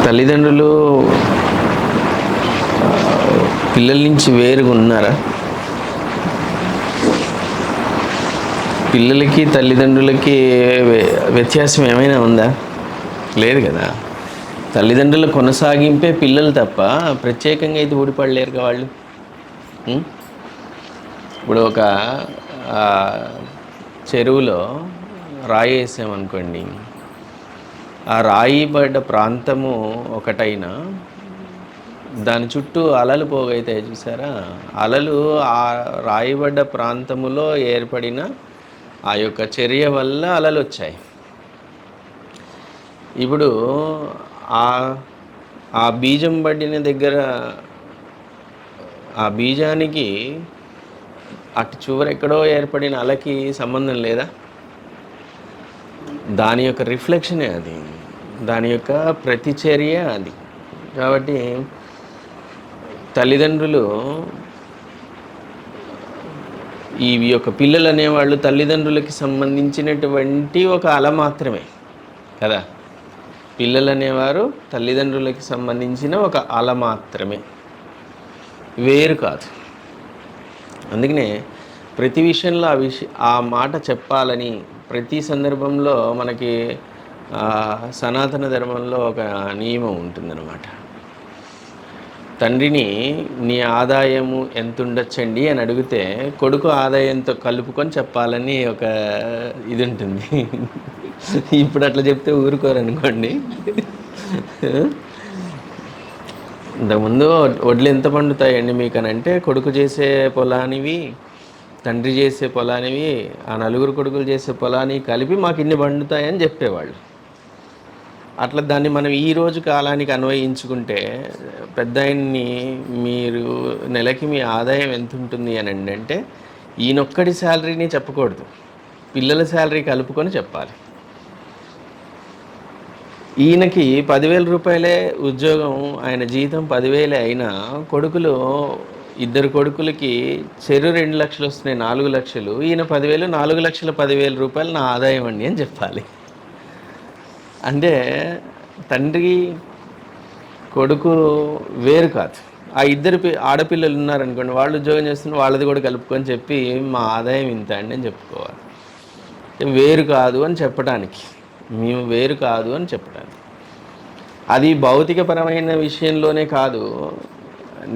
తల్లిదండ్రులు పిల్లల నుంచి వేరుగా ఉన్నారా? పిల్లలకి తల్లిదండ్రులకి వ్యత్యాసం ఏమైనా ఉందా? లేదు కదా. తల్లిదండ్రుల కొనసాగింపే పిల్లలు తప్ప ప్రత్యేకంగా అయితే ఊడిపడలేరుగా వాళ్ళు. ఇప్పుడు ఒక చెరువులో రాయి వేసామనుకోండి, ఆ రాయి పడ్డ ప్రాంతము ఒకటైనా దాని చుట్టూ అలలు పోగైతాయి చూసారా. అలలు ఆ రాయిబడ్డ ప్రాంతములో ఏర్పడిన ఆ యొక్క చర్య వల్ల అలలు వచ్చాయి. ఇప్పుడు ఆ బీజం పడిన దగ్గర ఆ బీజానికి అటు చివర ఎక్కడో ఏర్పడిన అలకి సంబంధం లేదా? దాని యొక్క రిఫ్లెక్షనే అది, దాని యొక్క ప్రతిచర్య అది. కాబట్టి తల్లిదండ్రులు ఈ యొక్క పిల్లలు అనేవాళ్ళు తల్లిదండ్రులకి సంబంధించినటువంటి ఒక అల మాత్రమే కదా. పిల్లలు అనేవారు తల్లిదండ్రులకి సంబంధించిన ఒక అల మాత్రమే, వేరు కాదు. అందుకనే ప్రతి విషయంలో ఆ మాట చెప్పాలని ప్రతి సందర్భంలో మనకి సనాతన ధర్మంలో ఒక నియమం ఉంటుందన్నమాట. తండ్రిని నీ ఆదాయము ఎంత ఉండొచ్చండి అని అడిగితే కొడుకు ఆదాయంతో కలుపుకొని చెప్పాలని ఒక ఇది ఉంటుంది. ఇప్పుడు అట్లా చెప్తే ఊరుకోరనుకోండి. ఇంతకుముందు వడ్లు ఎంత పండుతాయండి మీకు అని అంటే, కొడుకు చేసే పొలానివి, తండ్రి చేసే పొలానివి, ఆ నలుగురు కొడుకులు చేసే పొలాన్ని కలిపి మాకు ఇన్ని పండుతాయని చెప్పేవాళ్ళు. అట్లా దాన్ని మనం ఈరోజు కాలానికి అన్వయించుకుంటే, పెద్ద ఆయన్ని మీరు నెలకి మీ ఆదాయం ఎంత ఉంటుంది అని అంటే, ఈయనొక్కడి శాలరీని చెప్పకూడదు, పిల్లల శాలరీ కలుపుకొని చెప్పాలి. ఈయనకి 10,000 రూపాయలే ఉద్యోగం, ఆయన జీతం 10,000 అయినా కొడుకులు, ఇద్దరు కొడుకులకి చెరు 2 లక్షలు వస్తున్నాయి, 4 లక్షలు. ఈయన 10,000, 4,10,000 రూపాయలు నా ఆదాయం అండి అని చెప్పాలి. అంటే తండ్రి కొడుకు వేరు కాదు. ఆ ఇద్దరు ఆడపిల్లలు ఉన్నారనుకోండి, వాళ్ళు ఉద్యోగం చేస్తున్న వాళ్ళది కూడా కలుపుకొని చెప్పి మా ఆదాయం ఇంత అండి అని చెప్పుకోవాలి. వేరు కాదు అని చెప్పడానికి, మేము వేరు కాదు అని చెప్పడానికి. అది భౌతికపరమైన విషయంలోనే కాదు,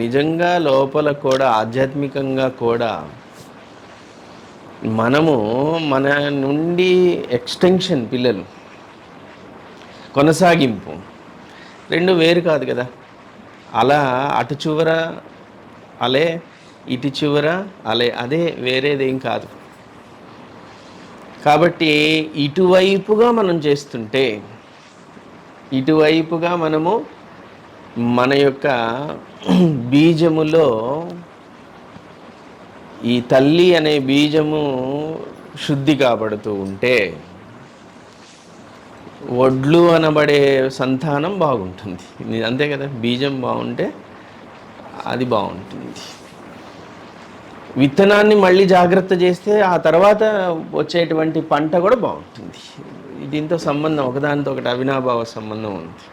నిజంగా లోపల కూడా ఆధ్యాత్మికంగా కూడా మనము మన నుండి ఎక్స్టెన్షన్, పిల్లలు కొనసాగింపు, రెండు వేరు కాదు కదా. అలా అటు చివర అలే, ఇటు చివర అలే, అదే, వేరేదేం కాదు. కాబట్టి ఇటువైపుగా మనం చేస్తుంటే, ఇటువైపుగా మనము మన యొక్క బీజములో ఈ తల్లి అనే బీజము శుద్ధి కాబడుతూ ఉంటే, వడ్లు అనబడే సంతానం బాగుంటుంది. అంతే కదా, బీజం బాగుంటే అది బాగుంటుంది. విత్తనాన్ని మళ్ళీ జాగ్రత్త చేస్తే ఆ తర్వాత వచ్చేటువంటి పంట కూడా బాగుంటుంది. దీంతో సంబంధం, ఒకదానితో ఒకటి అవినాభావ సంబంధం ఉంది.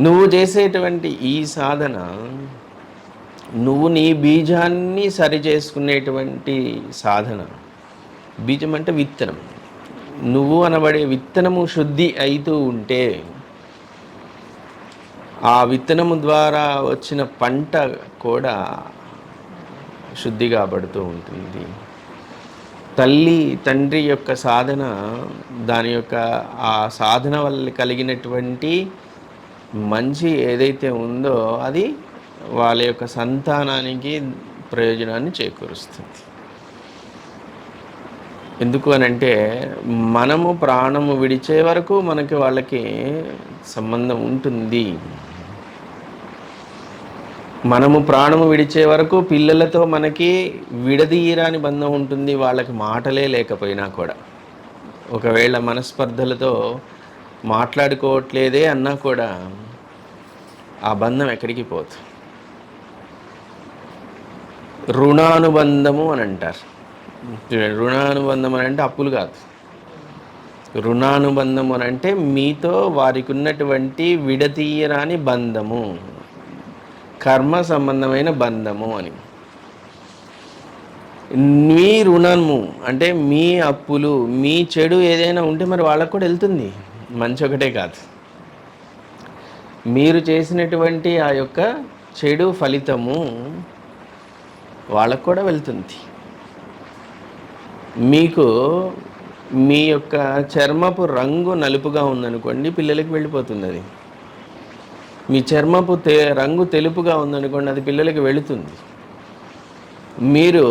నువ్వు చేసేటువంటి ఈ సాధన, నువ్వు నీ బీజాన్ని సరి చేసుకునేటువంటి సాధన. బీజం అంటే విత్తనం. నువ్వు అనబడే విత్తనము శుద్ధి అవుతూ ఉంటే, ఆ విత్తనము ద్వారా వచ్చిన పంట కూడా శుద్ధిగా పడుతూ ఉంటుంది. తల్లి తండ్రి యొక్క సాధన, దాని యొక్క ఆ సాధన వల్ల కలిగినటువంటి మంచి ఏదైతే ఉందో అది వాళ్ళ యొక్క సంతానానికి ప్రయోజనాన్ని చేకూరుస్తుంది. ఎందుకు అనంటే, మనము ప్రాణము విడిచే వరకు మనకి వాళ్ళకి సంబంధం ఉంటుంది. మనము ప్రాణము విడిచే వరకు పిల్లలతో మనకి విడదీయరాని బంధం ఉంటుంది. వాళ్ళకి మాటలే లేకపోయినా కూడా, ఒకవేళ మనస్పర్ధలతో మాట్లాడుకోవట్లేదే అన్నా కూడా ఆ బంధం ఎక్కడికి పోదు. రుణానుబంధము అని అంటారు. రుణానుబంధం అని అంటే అప్పులు కాదు, రుణానుబంధము అంటే మీతో వారికి ఉన్నటువంటి విడతీయరాని బంధము, కర్మ సంబంధమైన బంధము అని. మీ రుణము అంటే మీ అప్పులు, మీ చెడు ఏదైనా ఉంటే మరి వాళ్ళకు కూడా వెళ్తుంది, మంచి ఒకటే కాదు. మీరు చేసినటువంటి ఆ యొక్క చెడు ఫలితము వాళ్ళకు కూడా వెళ్తుంది. మీకు మీ యొక్క చర్మపు రంగు నలుపుగా ఉందనుకోండి, పిల్లలకి వెళ్ళిపోతుంది అది. మీ చర్మపు రంగు తెలుపుగా ఉందనుకోండి, అది పిల్లలకి వెళుతుంది. మీరు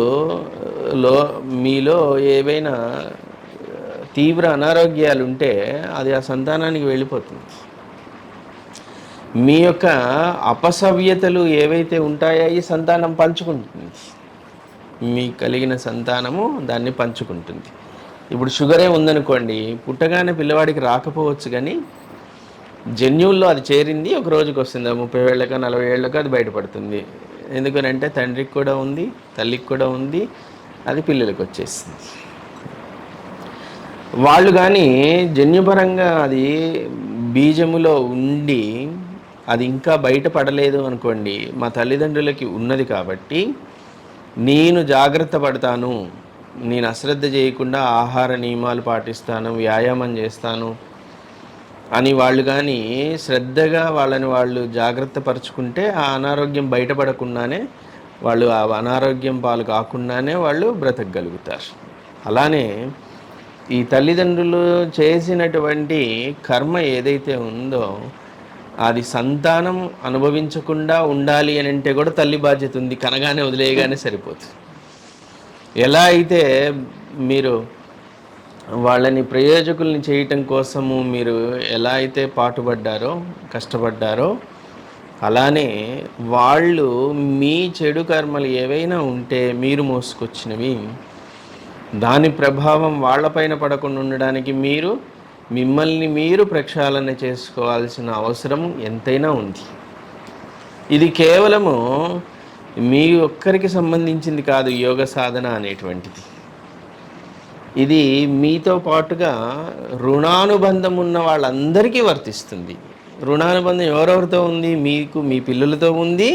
మీలో ఏవైనా తీవ్ర అనారోగ్యాలు ఉంటే అది ఆ సంతానానికి వెళ్ళిపోతుంది. మీ యొక్క అపసవ్యతలు ఏవైతే ఉంటాయో ఈ సంతానం పంచుకుంటుంది. మీకు కలిగిన సంతానము దాన్ని పంచుకుంటుంది. ఇప్పుడు షుగరే ఉందనుకోండి, పుట్టగానే పిల్లవాడికి రాకపోవచ్చు, కానీ జన్యువుల్లో అది చేరింది, ఒక రోజుకి వస్తుంది. 30 ఏళ్ళకో 40 ఏళ్ళకో అది బయటపడుతుంది. ఎందుకనంటే తండ్రికి కూడా ఉంది, తల్లికి కూడా ఉంది, అది పిల్లలకు వచ్చేసింది. వాళ్ళు కానీ జన్యుపరంగా అది బీజములో ఉండి అది ఇంకా బయటపడలేదు అనుకోండి, మా తల్లిదండ్రులకి ఉన్నది కాబట్టి నేను జాగ్రత్త పడతాను, నేను అశ్రద్ధ చేయకుండా ఆహార నియమాలు పాటిస్తాను, వ్యాయామం చేస్తాను అని వాళ్ళు కానీ శ్రద్ధగా వాళ్ళని వాళ్ళు జాగ్రత్త పరుచుకుంటే ఆ అనారోగ్యం బయటపడకుండానే, వాళ్ళు ఆ అనారోగ్యం పాలు కాకుండానే వాళ్ళు బ్రతకగలుగుతారు. అలానే ఈ తల్లిదండ్రులు చేసినటువంటి కర్మ ఏదైతే ఉందో అది సంతానం అనుభవించకుండా ఉండాలి అని అంటే కూడా తల్లి బాధ్యత ఉంది. కనగానే వదిలేయగానే సరిపోతుంది. ఎలా అయితే మీరు వాళ్ళని ప్రయోజకుల్ని చేయటం కోసము మీరు ఎలా అయితే పాటుపడ్డారో, కష్టపడ్డారో, అలానే వాళ్ళు మీ చెడు కర్మలు ఏవైనా ఉంటే మీరు మోసుకొచ్చినవి, దాని ప్రభావం వాళ్ళపైన పడకుండా ఉండడానికి మిమ్మల్ని మీరు ప్రక్షాళన చేసుకోవాల్సిన అవసరం ఎంతైనా ఉంది. ఇది కేవలము మీ ఒక్కరికి సంబంధించింది కాదు. యోగ సాధన అనేటువంటిది ఇది మీతో పాటుగా రుణానుబంధం ఉన్న వాళ్ళందరికీ వర్తిస్తుంది. రుణానుబంధం ఎవరెవరితో ఉంది? మీకు మీ పిల్లలతో ఉంది,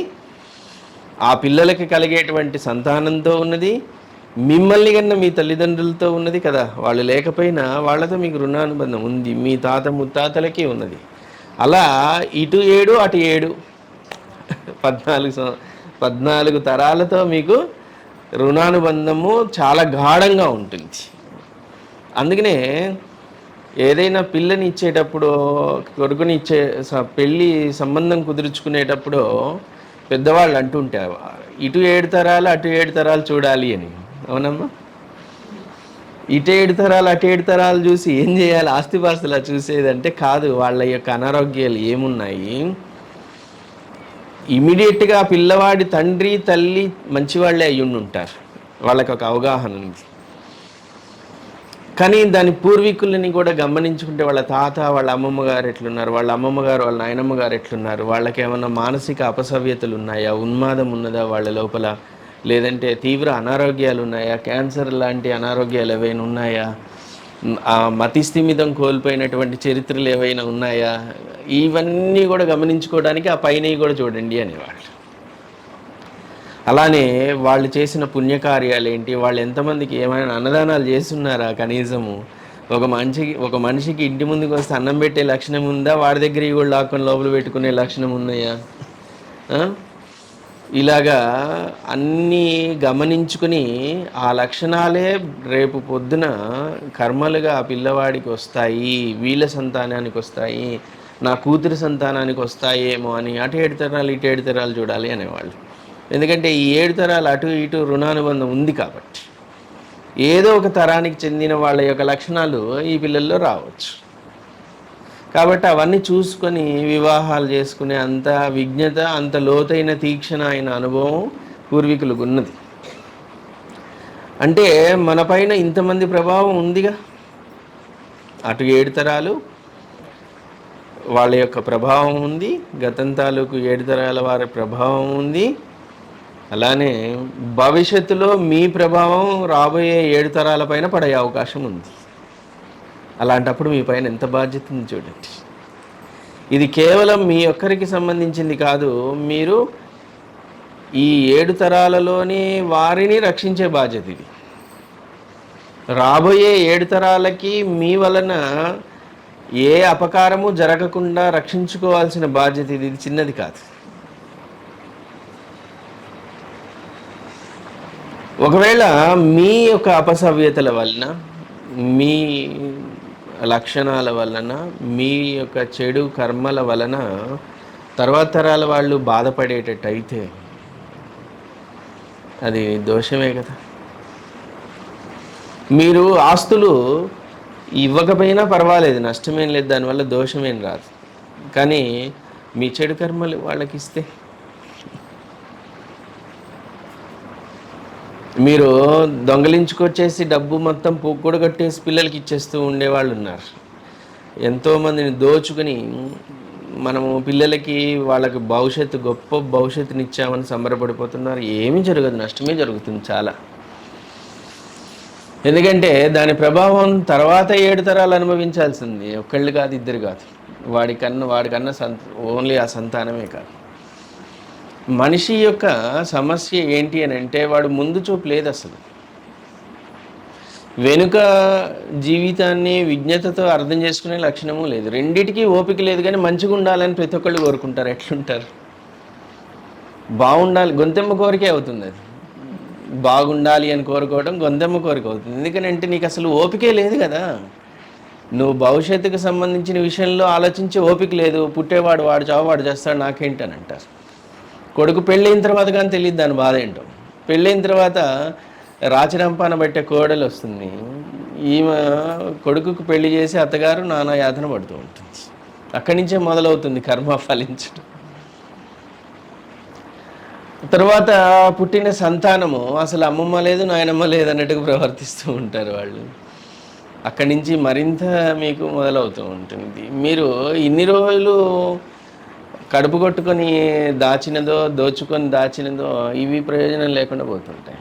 ఆ పిల్లలకి కలిగేటువంటి సంతానంతో ఉన్నది, మిమ్మల్ని కన్నా మీ తల్లిదండ్రులతో ఉన్నది కదా. వాళ్ళు లేకపోయినా వాళ్ళతో మీకు రుణానుబంధం ఉంది, మీ తాత ముత్తాతలకి ఉన్నది. అలా ఇటు 7 అటు 7 14 తరాలతో మీకు రుణానుబంధము చాలా గాఢంగా ఉంటుంది. అందుకనే ఏదైనా పిల్లని ఇచ్చేటప్పుడు, కొడుకుని పెళ్ళి సంబంధం కుదుర్చుకునేటప్పుడు పెద్దవాళ్ళు అంటుంటారు, ఇటు 7 తరాలు అటు 7 తరాలు చూడాలి అని. అవునమ్మా? ఇటు 7 తరాలు అటు 7 తరాలు చూసి ఏం చేయాలి? ఆస్తిపాస్తులా చూసేదంటే కాదు. వాళ్ళ యొక్క అనారోగ్యాలు ఏమున్నాయి, ఇమీడియట్గా పిల్లవాడి తండ్రి తల్లి మంచివాళ్ళే అయ్యుండి ఉంటారు, వాళ్ళకి ఒక అవగాహన ఉంది. కానీ దాని పూర్వీకులని కూడా గమనించుకుంటే వాళ్ళ తాత, వాళ్ళ అమ్మమ్మ గారు ఎట్లున్నారు, వాళ్ళ అమ్మమ్మ గారు, వాళ్ళ నాయనమ్మ గారు ఎట్లున్నారు, వాళ్ళకి ఏమన్నా మానసిక అపసవ్యతలు ఉన్నాయా, ఉన్మాదం ఉన్నదా వాళ్ళ లోపల, లేదంటే తీవ్ర అనారోగ్యాలు ఉన్నాయా, క్యాన్సర్ లాంటి అనారోగ్యాలు ఏవైనా ఉన్నాయా, మతిస్థిమితం కోల్పోయినటువంటి చరిత్రలు ఏవైనా ఉన్నాయా, ఇవన్నీ కూడా గమనించుకోవడానికి ఆ పైన కూడా చూడండి అనేవాళ్ళు. అలానే వాళ్ళు చేసిన పుణ్యకార్యాలు ఏంటి, వాళ్ళు ఎంతమందికి ఏమైనా అన్నదానాలు చేస్తున్నారా, కనీసము ఒక మనిషికి ఇంటి ముందుకు వస్తే అన్నం పెట్టే లక్షణం ఉందా, వాడి దగ్గర కూడా లాక్కొని లోపల పెట్టుకునే లక్షణం ఉన్నాయా? ఇలాగా అన్నీ గమనించుకుని ఆ లక్షణాలే రేపు పొద్దున కర్మలుగా ఆ పిల్లవాడికి వస్తాయి, వీళ్ళ సంతానానికి వస్తాయి, నా కూతురి సంతానానికి వస్తాయేమో అని అటు 7 తరాలు ఇటు 7 తరాలు చూడాలి అనేవాళ్ళు. ఎందుకంటే ఈ 7 తరాలు అటు ఇటు రుణానుబంధం ఉంది కాబట్టి ఏదో ఒక తరానికి చెందిన వాళ్ళ యొక్క లక్షణాలు ఈ పిల్లల్లో రావచ్చు. కాబట్టి అవన్నీ చూసుకొని వివాహాలు చేసుకునే అంత విజ్ఞత, అంత లోతైన తీక్షణ అయిన అనుభవం పూర్వీకులకు ఉన్నది. అంటే మన పైన ఇంతమంది ప్రభావం ఉందిగా. అటు 7 తరాలు వాళ్ళ యొక్క ప్రభావం ఉంది, గతం తాలూకు 7 తరాల వారి ప్రభావం ఉంది. అలానే భవిష్యత్తులో మీ ప్రభావం రాబోయే 7 తరాల పైన పడే అవకాశం ఉంది. అలాంటప్పుడు మీ పైన ఎంత బాధ్యత ఉంది చూడండి. ఇది కేవలం మీ ఒక్కరికి సంబంధించింది కాదు, మీరు ఈ 7 తరాలలోని వారిని రక్షించే బాధ్యత ఇది. రాబోయే 7 తరాలకి మీ వలన ఏ అపకారము జరగకుండా రక్షించుకోవాల్సిన బాధ్యత ఇది. ఇది చిన్నది కాదు. ఒకవేళ మీ యొక్క అపసవ్యతల వలన, మీ లక్షణాల వలన, మీ యొక్క చెడు కర్మల వలన తర్వాత తరాల వాళ్ళు బాధపడేటట్టు అయితే అది దోషమే కదా. మీరు ఆస్తులు ఇవ్వకపోయినా పర్వాలేదు, నష్టమేం లేదు, దానివల్ల దోషమేం రాదు. కానీ మీ చెడు కర్మలు వాళ్ళకి ఇస్తే, మీరు దొంగలించుకొచ్చేసి డబ్బు మొత్తం కూడగట్టేసి పిల్లలకి ఇచ్చేస్తూ ఉండేవాళ్ళు ఉన్నారు. ఎంతోమందిని దోచుకుని మనము పిల్లలకి వాళ్ళకి భవిష్యత్తు, గొప్ప భవిష్యత్తుని ఇచ్చామని సంబరపడిపోతున్నారు. ఏమీ జరగదు, నష్టమే జరుగుతుంది చాలా. ఎందుకంటే దాని ప్రభావం తర్వాత 7 తరాలు అనుభవించాల్సింది, ఒక్కళ్ళు కాదు, ఇద్దరు కాదు. వాడికన్నా ఓన్లీ ఆ సంతానమే కాదు. మనిషి యొక్క సమస్య ఏంటి అని అంటే, వాడు ముందు చూపు లేదు అసలు. వెనుక జీవితాన్ని విజ్ఞతతో అర్థం చేసుకునే లక్షణము లేదు. రెండిటికీ ఓపిక లేదు. కానీ మంచిగా ఉండాలని ప్రతి ఒక్కళ్ళు కోరుకుంటారు. ఎట్లుంటారు? బాగుండాలి, గొంతెమ్మ కోరికే అవుతుంది అది. బాగుండాలి అని కోరుకోవడం గొంతెమ్మ కోరిక అవుతుంది. ఎందుకంటే నీకు అసలు ఓపికే లేదు కదా. నువ్వు భవిష్యత్తుకు సంబంధించిన విషయంలో ఆలోచించే ఓపిక లేదు. పుట్టేవాడు వాడు చావు వాడు చేస్తాడు, నాకేంటని అంటారు. కొడుకు పెళ్ళైన తర్వాత కానీ తెలియదు దాని బాధ ఏంటో. పెళ్ళైన తర్వాత రాచరంపాన బట్టే కోడలు వస్తుంది. ఈమె కొడుకుకు పెళ్లి చేసి అత్తగారు నానా యాతన పడుతూ ఉంటుంది. అక్కడి నుంచే మొదలవుతుంది కర్మ ఫలించడం. తర్వాత పుట్టిన సంతానము అసలు అమ్మమ్మ లేదు నాయనమ్మ లేదు అన్నట్టుగా ప్రవర్తిస్తూ ఉంటారు వాళ్ళు. అక్కడి నుంచి మరింత మీకు మొదలవుతూ ఉంటుంది. మీరు ఇన్ని రోజులు కడుపు కొట్టుకొని దాచినదో, దోచుకొని దాచినదో ఇవి ప్రయోజనం లేకుండా పోతుంటాయి.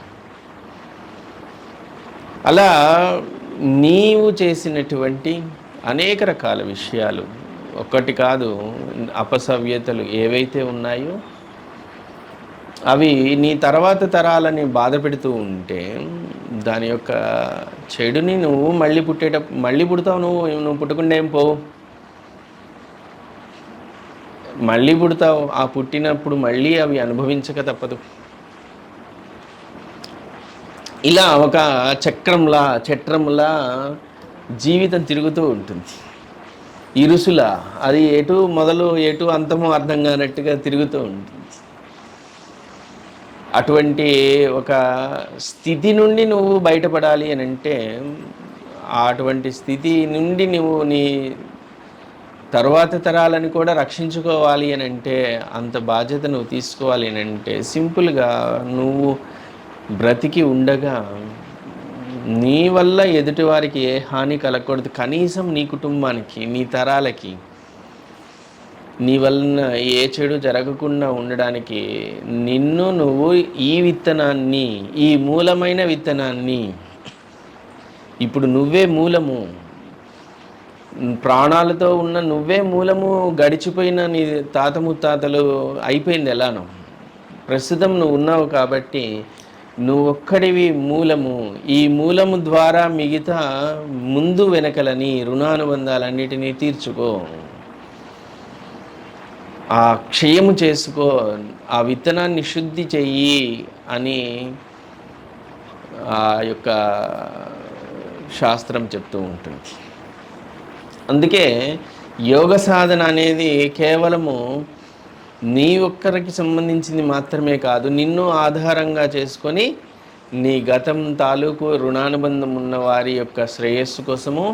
అలా నీవు చేసినటువంటి అనేక రకాల విషయాలు, ఒక్కటి కాదు, అపసవ్యతలు ఏవైతే ఉన్నాయో అవి నీ తర్వాత తరాలని బాధ పెడుతూ ఉంటే దాని యొక్క చెడుని నువ్వు మళ్ళీ పుడతావు. నువ్వు పుట్టకుండా ఏం పోవు, మళ్ళీ పుడతావు. ఆ పుట్టినప్పుడు మళ్ళీ అవి అనుభవించక తప్పదు. ఇలా ఒక చట్రంలా జీవితం తిరుగుతూ ఉంటుంది. ఇరుసులా అది ఎటు మొదలు ఎటు అంతమో అర్థం కానట్టుగా తిరుగుతూ ఉంటుంది. అటువంటి ఒక స్థితి నుండి నువ్వు బయటపడాలి అని అంటే, అటువంటి స్థితి నుండి నువ్వు నీ తరువాత తరాలను కూడా రక్షించుకోవాలి అని అంటే, అంత బాధ్యత నువ్వు తీసుకోవాలి అని అంటే, సింపుల్గా నువ్వు బ్రతికి ఉండగా నీ వల్ల ఎదుటివారికి ఏ హాని కలగకూడదు. కనీసం నీ కుటుంబానికి, నీ తరాలకి నీ వలన ఏ చెడు జరగకుండా ఉండడానికి నిన్ను నువ్వు ఈ విత్తనాన్ని, ఈ మూలమైన విత్తనాన్ని, ఇప్పుడు నువ్వే మూలము, ప్రాణాలతో ఉన్న నువ్వే మూలము, గడిచిపోయిన నీ తాత ముత్తాతలు అయిపోయింది ఎలానో, ప్రస్తుతం నువ్వు ఉన్నావు కాబట్టి నువ్వొక్కడివి మూలము. ఈ మూలము ద్వారా మిగతా ముందు వెనకలని రుణానుబంధాలన్నిటినీ తీర్చుకో, ఆ క్షయము చేసుకో, ఆ విత్తనాన్ని శుద్ధి చెయ్యి అని ఆ యొక్క శాస్త్రం చెప్తూ ఉంటుంది. అందుకే యోగ సాధన అనేది కేవలము నీ ఒక్కరికి సంబంధించింది మాత్రమే కాదు, నిన్ను ఆధారంగా చేసుకొని నీ గతం తాలూకు రుణానుబంధం ఉన్న వారి యొక్క శ్రేయస్సు కోసము,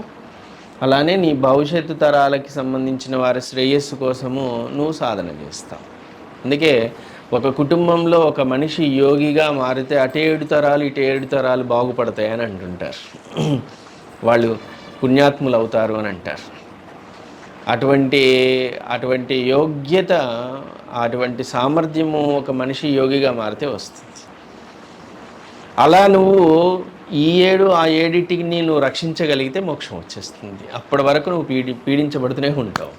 అలానే నీ భవిష్యత్తు తరాలకి సంబంధించిన వారి శ్రేయస్సు కోసము నువ్వు సాధన చేస్తావు. అందుకే ఒక కుటుంబంలో ఒక మనిషి యోగిగా మారితే అటే 7 తరాలు ఇటే 7 తరాలు బాగుపడతాయని అంటుంటారు. వాళ్ళు పుణ్యాత్ములు అవుతారు అని అంటారు. అటువంటి యోగ్యత, అటువంటి సామర్థ్యము ఒక మనిషి యోగిగా మారితే వస్తుంది. అలా నువ్వు ఈ ఏడు ఆ ఏడిటికి నువ్వు రక్షించగలిగితే మోక్షం వచ్చేస్తుంది. అప్పటి వరకు నువ్వు పీడించబడుతూనే ఉంటావు.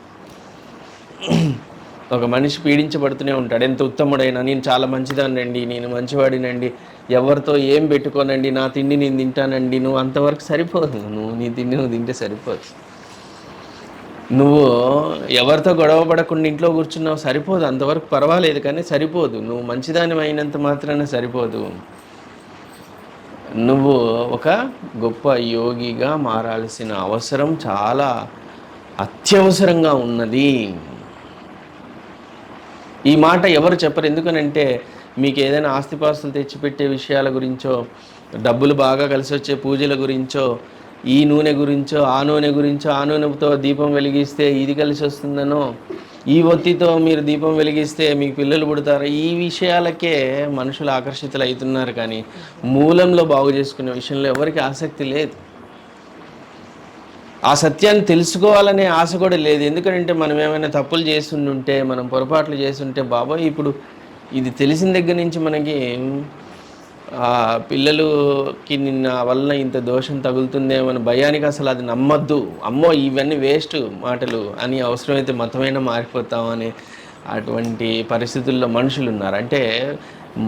ఒక మనిషి పీడించబడుతూనే ఉంటాడు. ఎంత ఉత్తముడైనా, నేను చాలా మంచిదానండి, నేను మంచివాడినండి, ఎవరితో ఏం పెట్టుకోనండి, నా తిండి నేను తింటానండి, నువ్వు అంతవరకు సరిపోదు. నీ తిండి నువ్వు తింటే సరిపోదు. నువ్వు ఎవరితో గొడవ పడకుండా ఇంట్లో కూర్చున్నావు సరిపోదు, అంతవరకు పర్వాలేదు, కానీ సరిపోదు. నువ్వు మంచిదాని అయినంత మాత్రాన సరిపోదు. నువ్వు ఒక గొప్ప యోగిగా మారాల్సిన అవసరం చాలా అత్యవసరంగా ఉన్నది. ఈ మాట ఎవరు చెప్పరు. ఎందుకనంటే మీకు ఏదైనా ఆస్తిపాస్తులు తెచ్చిపెట్టే విషయాల గురించో, డబ్బులు బాగా కలిసి వచ్చే పూజల గురించో, ఈ నూనె గురించో, ఆ నూనె గురించో, ఆ నూనెతో దీపం వెలిగిస్తే ఇది కలిసి వస్తుందనో, ఈ ఒత్తితో మీరు దీపం వెలిగిస్తే మీకు పిల్లలు పుడతారు, ఈ విషయాలకే మనుషులు ఆకర్షితులు అవుతున్నారు. కానీ మూలంలో బాగు చేసుకునే విషయంలో ఎవరికి ఆసక్తి లేదు. ఆ సత్యాన్ని తెలుసుకోవాలనే ఆశ కూడా లేదు. ఎందుకంటే మనం ఏమైనా తప్పులు చేస్తుంటే, మనం పొరపాట్లు చేస్తుంటే, బాబాయ్ ఇప్పుడు ఇది తెలిసిన దగ్గర నుంచి మనకి పిల్లలకి నిన్న వల్ల ఇంత దోషం తగులుతుందేమో భయానికి అసలు అది నమ్మద్దు. అమ్మో ఇవన్నీ వేస్ట్ మాటలు అని, అవసరమైతే మతమైనా మారిపోతామని అటువంటి పరిస్థితుల్లో మనుషులు ఉన్నారు. అంటే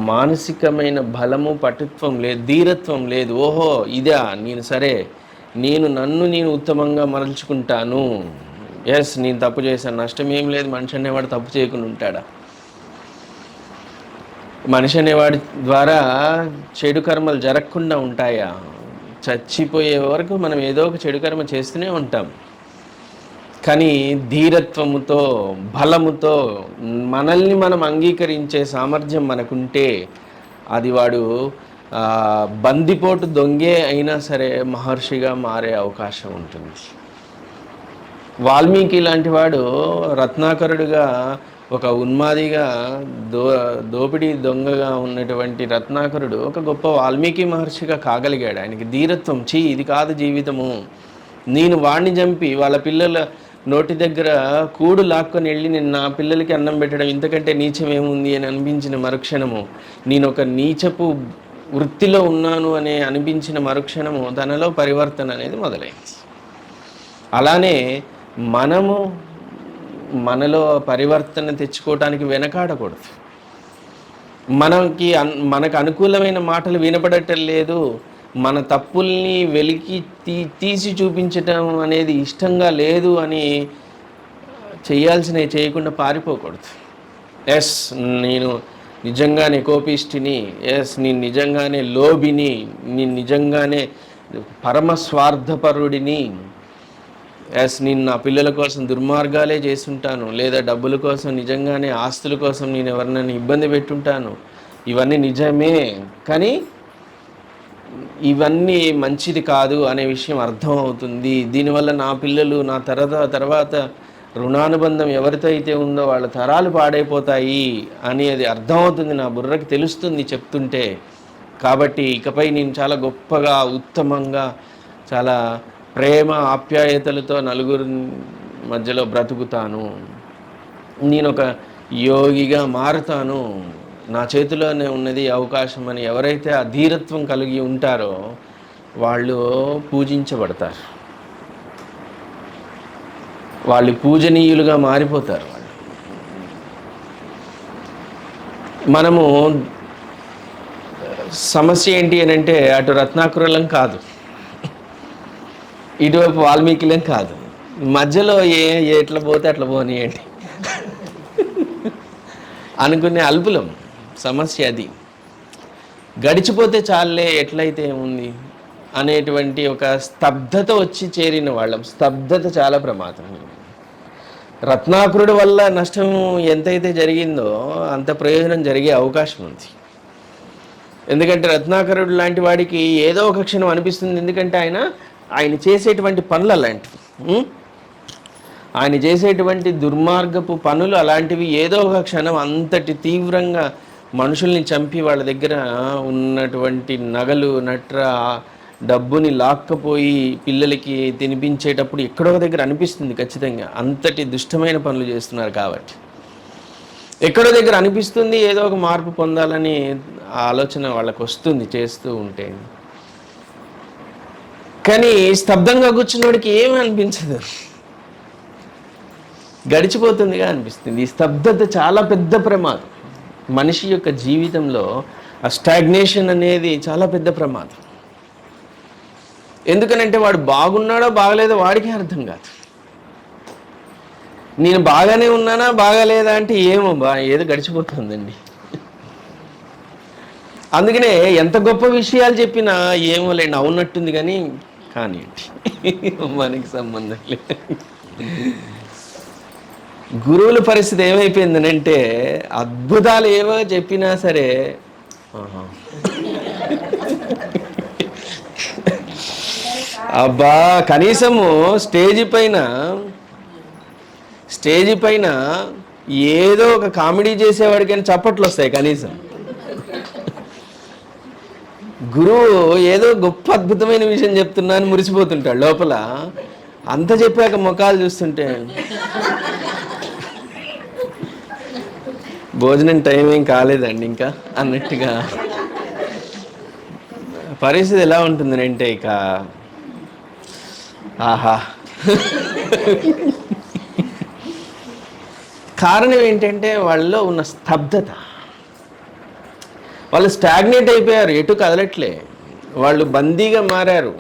మానసికమైన బలము, పటుత్వం లేదు, ధీరత్వం లేదు. ఓహో ఇదా, నన్ను ఉత్తమంగా మరల్చుకుంటాను. ఎస్, నేను తప్పు చేశాను, నష్టం ఏం లేదు. మనిషి అనేవాడు తప్పు చేయకుండా ఉంటాడా? మనిషి అనేవాడి ద్వారా చెడు కర్మలు జరగకుండా ఉంటాయా? చచ్చిపోయే వరకు మనం ఏదో ఒక చెడు కర్మ చేస్తూనే ఉంటాం. కానీ ధీరత్వముతో, బలముతో మనల్ని మనం అంగీకరించే సామర్థ్యం మనకుంటే అది వాడు బందిపోటు దొంగే అయినా సరే మహర్షిగా మారే అవకాశం ఉంటుంది. వాల్మీకి లాంటి వాడు రత్నాకరుడుగా, ఒక ఉన్మాదిగా, దోపిడీ దొంగగా ఉన్నటువంటి రత్నాకరుడు ఒక గొప్ప వాల్మీకి మహర్షిగా కాగలిగాడు. ఆయనకి ధీరత్వం, ఇది కాదు జీవితము, నేను వాడిని చంపి వాళ్ళ పిల్లల నోటి దగ్గర కూడు లాక్కొని వెళ్ళి నేను నా పిల్లలకి అన్నం పెట్టడం ఇంతకంటే నీచమేముంది అని అనిపించిన మరుక్షణము, నేను ఒక నీచపు వృత్తిలో ఉన్నాను అనే అనిపించిన మరుక్షణము తనలో పరివర్తన అనేది మొదలైంది. అలానే మనలో పరివర్తన తెచ్చుకోవటానికి వెనకాడకూడదు. మనకు అనుకూలమైన మాటలు వినపడటం లేదు, మన తప్పుల్ని వెలికి తీసి చూపించటం అనేది ఇష్టంగా లేదు అని చేయాల్సినవి చేయకుండా పారిపోకూడదు. ఎస్, నేను నిజంగానే కోపిష్టిని, ఎస్ నేను నిజంగానే లోభిని, నేను నిజంగానే పరమస్వార్థపరుడిని, ఎస్ నేను నా పిల్లల కోసం దుర్మార్గాలే చేసుంటాను, లేదా డబ్బుల కోసం, నిజంగానే ఆస్తుల కోసం నేను ఎవరినైనా ఇబ్బంది పెట్టుంటాను, ఇవన్నీ నిజమే, కానీ ఇవన్నీ మంచిది కాదు అనే విషయం అర్థమవుతుంది. దీనివల్ల నా పిల్లలు, నా తర్వాత రుణానుబంధం ఎవరితో అయితే ఉందో వాళ్ళ తరాలు పాడైపోతాయి అని అది అర్థమవుతుంది, నా బుర్రకి తెలుస్తుంది చెప్తుంటే. కాబట్టి ఇకపై నేను చాలా గొప్పగా, ఉత్తమంగా, చాలా ప్రేమ ఆప్యాయతలతో నలుగురి మధ్యలో బ్రతుకుతాను, నేను ఒక యోగిగా మారుతాను, నా చేతిలోనే ఉన్నది అవకాశం అని ఎవరైతే ఆ ధీరత్వం కలిగి ఉంటారో వాళ్ళు పూజించబడతారు, వాళ్ళు పూజనీయులుగా మారిపోతారు. మనము సమస్య ఏంటి అని అంటే, అటు రత్నాకరులం కాదు, ఇటువైపు వాల్మీకిలం కాదు, మధ్యలో ఎట్లా పోతే అట్లా పోనీయండి అనుకునే అల్పులం. సమస్య అది. గడిచిపోతే చాలే, ఎట్లయితే ఏముంది అనేటువంటి ఒక స్తబ్దత వచ్చి చేరిన వాళ్ళం. స్తబ్దత చాలా ప్రమాదం. రత్నాకరుడు వల్ల నష్టం ఎంతైతే జరిగిందో అంత ప్రయోజనం జరిగే అవకాశం ఉంది. ఎందుకంటే రత్నాకరుడు లాంటి వాడికి ఏదో ఒక క్షణం అనిపిస్తుంది, ఎందుకంటే ఆయన చేసేటువంటి పనులు అలాంటివి, ఆయన చేసేటువంటి దుర్మార్గపు పనులు అలాంటివి. ఏదో ఒక క్షణం అంతటి తీవ్రంగా మనుషుల్ని చంపి వాళ్ళ దగ్గర ఉన్నటువంటి నగలు, డబ్బుని లాక్కపోయి పిల్లలకి తినిపించేటప్పుడు ఎక్కడో దగ్గర అనిపిస్తుంది ఖచ్చితంగా, అంతటి దుష్టమైన పనులు చేస్తున్నారు కాబట్టి. ఎక్కడో దగ్గర అనిపిస్తుంది ఏదో ఒక మార్పు పొందాలని ఆలోచన వాళ్ళకు వస్తుంది చేస్తూ ఉంటే. కానీ స్తబ్దంగా కూర్చున్నవాడికి ఏమీ అనిపించదు, గడిచిపోతుందిగా అనిపిస్తుంది. ఈ స్తబ్దత చాలా పెద్ద ప్రమాదం మనిషి యొక్క జీవితంలో. ఆ స్టాగ్నేషన్ అనేది చాలా పెద్ద ప్రమాదం. ఎందుకనంటే వాడు బాగున్నాడో బాగలేదో వాడికే అర్థం కాదు. నేను బాగానే ఉన్నానా బాగాలేదా అంటే ఏమో ఏదో గడిచిపోతుందండి. అందుకనే ఎంత గొప్ప విషయాలు చెప్పినా ఏమో లేండి అవునట్టుంది కానీ మనకి సంబంధం లేదు. గురువుల పరిస్థితి ఏమైపోయిందనంటే అద్భుతాలు ఏవో చెప్పినా సరే అబ్బా కనీసము స్టేజి పైన ఏదో ఒక కామెడీ చేసేవాడికైనా చప్పట్లు వస్తాయి కనీసం. గురువు ఏదో గొప్ప అద్భుతమైన విషయం చెప్తున్నా అని మురిసిపోతుంటాడు లోపల. అంత చెప్పాక ముఖాలు చూస్తుంటే భోజనం టైం ఏం కాలేదండి ఇంకా అన్నట్టుగా పరిస్థితి ఎలా ఉంటుంది అంటే ఇక ఆహా. కారణం ఏంటంటే వాళ్ళలో ఉన్న స్తబ్దత. వాళ్ళు స్టాగ్నేట్ అయిపోయారు, ఎటు కదలట్లే. వాళ్ళు బందీగా మారారు.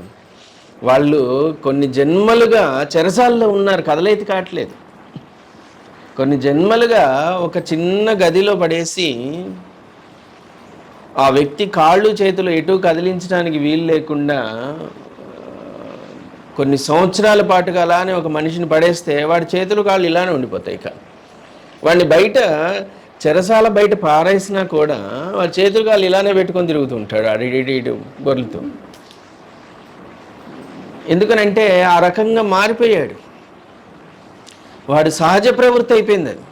వాళ్ళు కొన్ని జన్మలుగా చెరసాల్లో ఉన్నారు, కదలైతే కావట్లేదు. కొన్ని జన్మలుగా ఒక చిన్న గదిలో పడేసి ఆ వ్యక్తి కాళ్ళు చేతులు ఎటు కదిలించడానికి వీలు లేకుండా కొన్ని సంవత్సరాల పాటుగా అలానే ఒక మనిషిని పడేస్తే వాడి చేతులు కాళ్ళు ఇలానే ఉండిపోతాయి. ఇక వాడిని బయట చెరసాల బయట పారేసినా కూడా వాడి చేతులు కాళ్ళు ఇలానే పెట్టుకొని తిరుగుతూ ఉంటాడు అడిడి గొర్రెలతో. ఎందుకనంటే ఆ రకంగా మారిపోయాడు. వాడు సహజ ప్రవృత్తి అయిపోయింది. అది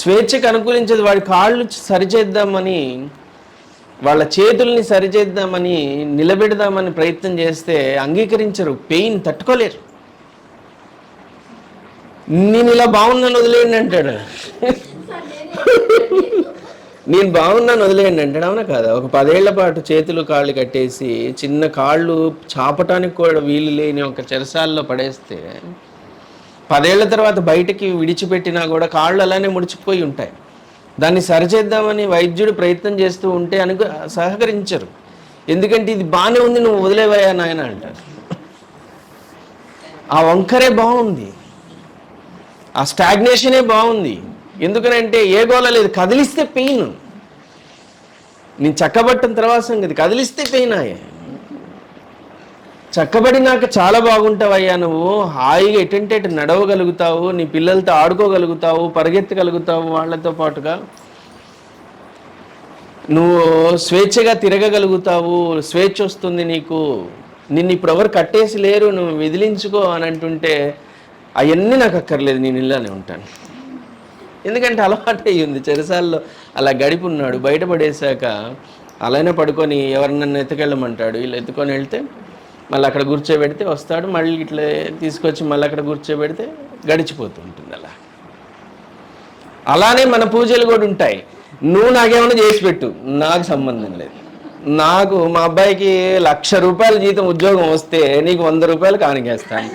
స్వేచ్ఛకు అనుకూలించేది. వాడి కాళ్ళు సరిచేద్దామని, వాళ్ళ చేతుల్ని సరిచేద్దామని, నిలబెడదామని ప్రయత్నం చేస్తే అంగీకరించరు, పెయిన్ తట్టుకోలేరు. నేను ఇలా బాగున్నాను వదిలేయండి అంటాడు. నేను బాగున్నాను వదిలేయండి అంటాడు. అవునా కాదా? ఒక 10 ఏళ్ల పాటు చేతులు కాళ్ళు కట్టేసి చిన్న కాళ్ళు చాపటానికి కూడా వీలు లేని ఒక చెరసాల్లో పడేస్తే 10 ఏళ్ల తర్వాత బయటికి విడిచిపెట్టినా కూడా కాళ్ళు అలానే ముడిచిపోయి ఉంటాయి. దాన్ని సరిచేద్దామని వైద్యుడు ప్రయత్నం చేస్తూ ఉంటే సహకరించరు. ఎందుకంటే ఇది బాగానే ఉంది, నువ్వు వదిలేవయ్యా నాయన అంటారు. ఆ వంకరే బాగుంది, ఆ స్టాగ్నేషనే బాగుంది. ఎందుకనంటే ఏ గోల లేదు, కదిలిస్తే పెయిన్. నేను చక్కబట్టిన తర్వాత సంగతి, కదిలిస్తే పెయిన్ అయ్యా. చక్కబడినాక చాలా బాగుంటావయ్యా, నువ్వు హాయిగా ఎటంటే నడవగలుగుతావు, నీ పిల్లలతో ఆడుకోగలుగుతావు, పరిగెత్తగలుగుతావు, వాళ్ళతో పాటుగా నువ్వు స్వేచ్ఛగా తిరగగలుగుతావు, స్వేచ్ఛ వస్తుంది నీకు. నిన్ను ఇప్పుడు ఎవరు కట్టేసి లేరు, నువ్వు విదిలించుకో అని అంటుంటే అవన్నీ నాకు అక్కర్లేదు, నేను ఇలానే ఉంటాను. ఎందుకంటే అలవాటు అయ్యింది. చెరసాల్లో అలా గడిపి ఉన్నాడు. బయటపడేశాక అలానే పడుకొని ఎవరినన్నా ఎత్తుకెళ్ళమంటాడు. వీళ్ళు ఎత్తుకొని వెళ్తే మళ్ళీ అక్కడ కూర్చోబెడితే వస్తాడు, మళ్ళీ ఇట్లా తీసుకొచ్చి మళ్ళీ అక్కడ కూర్చోబెడితే గడిచిపోతూ ఉంటుంది. అలానే మన పూజలు కూడా ఉంటాయి. నువ్వు నాకేమైనా చేసి పెట్టు, నాకు సంబంధం లేదు. నాకు మా అబ్బాయికి ₹1,00,000 జీతం ఉద్యోగం వస్తే నీకు ₹100 కానికేస్తాను.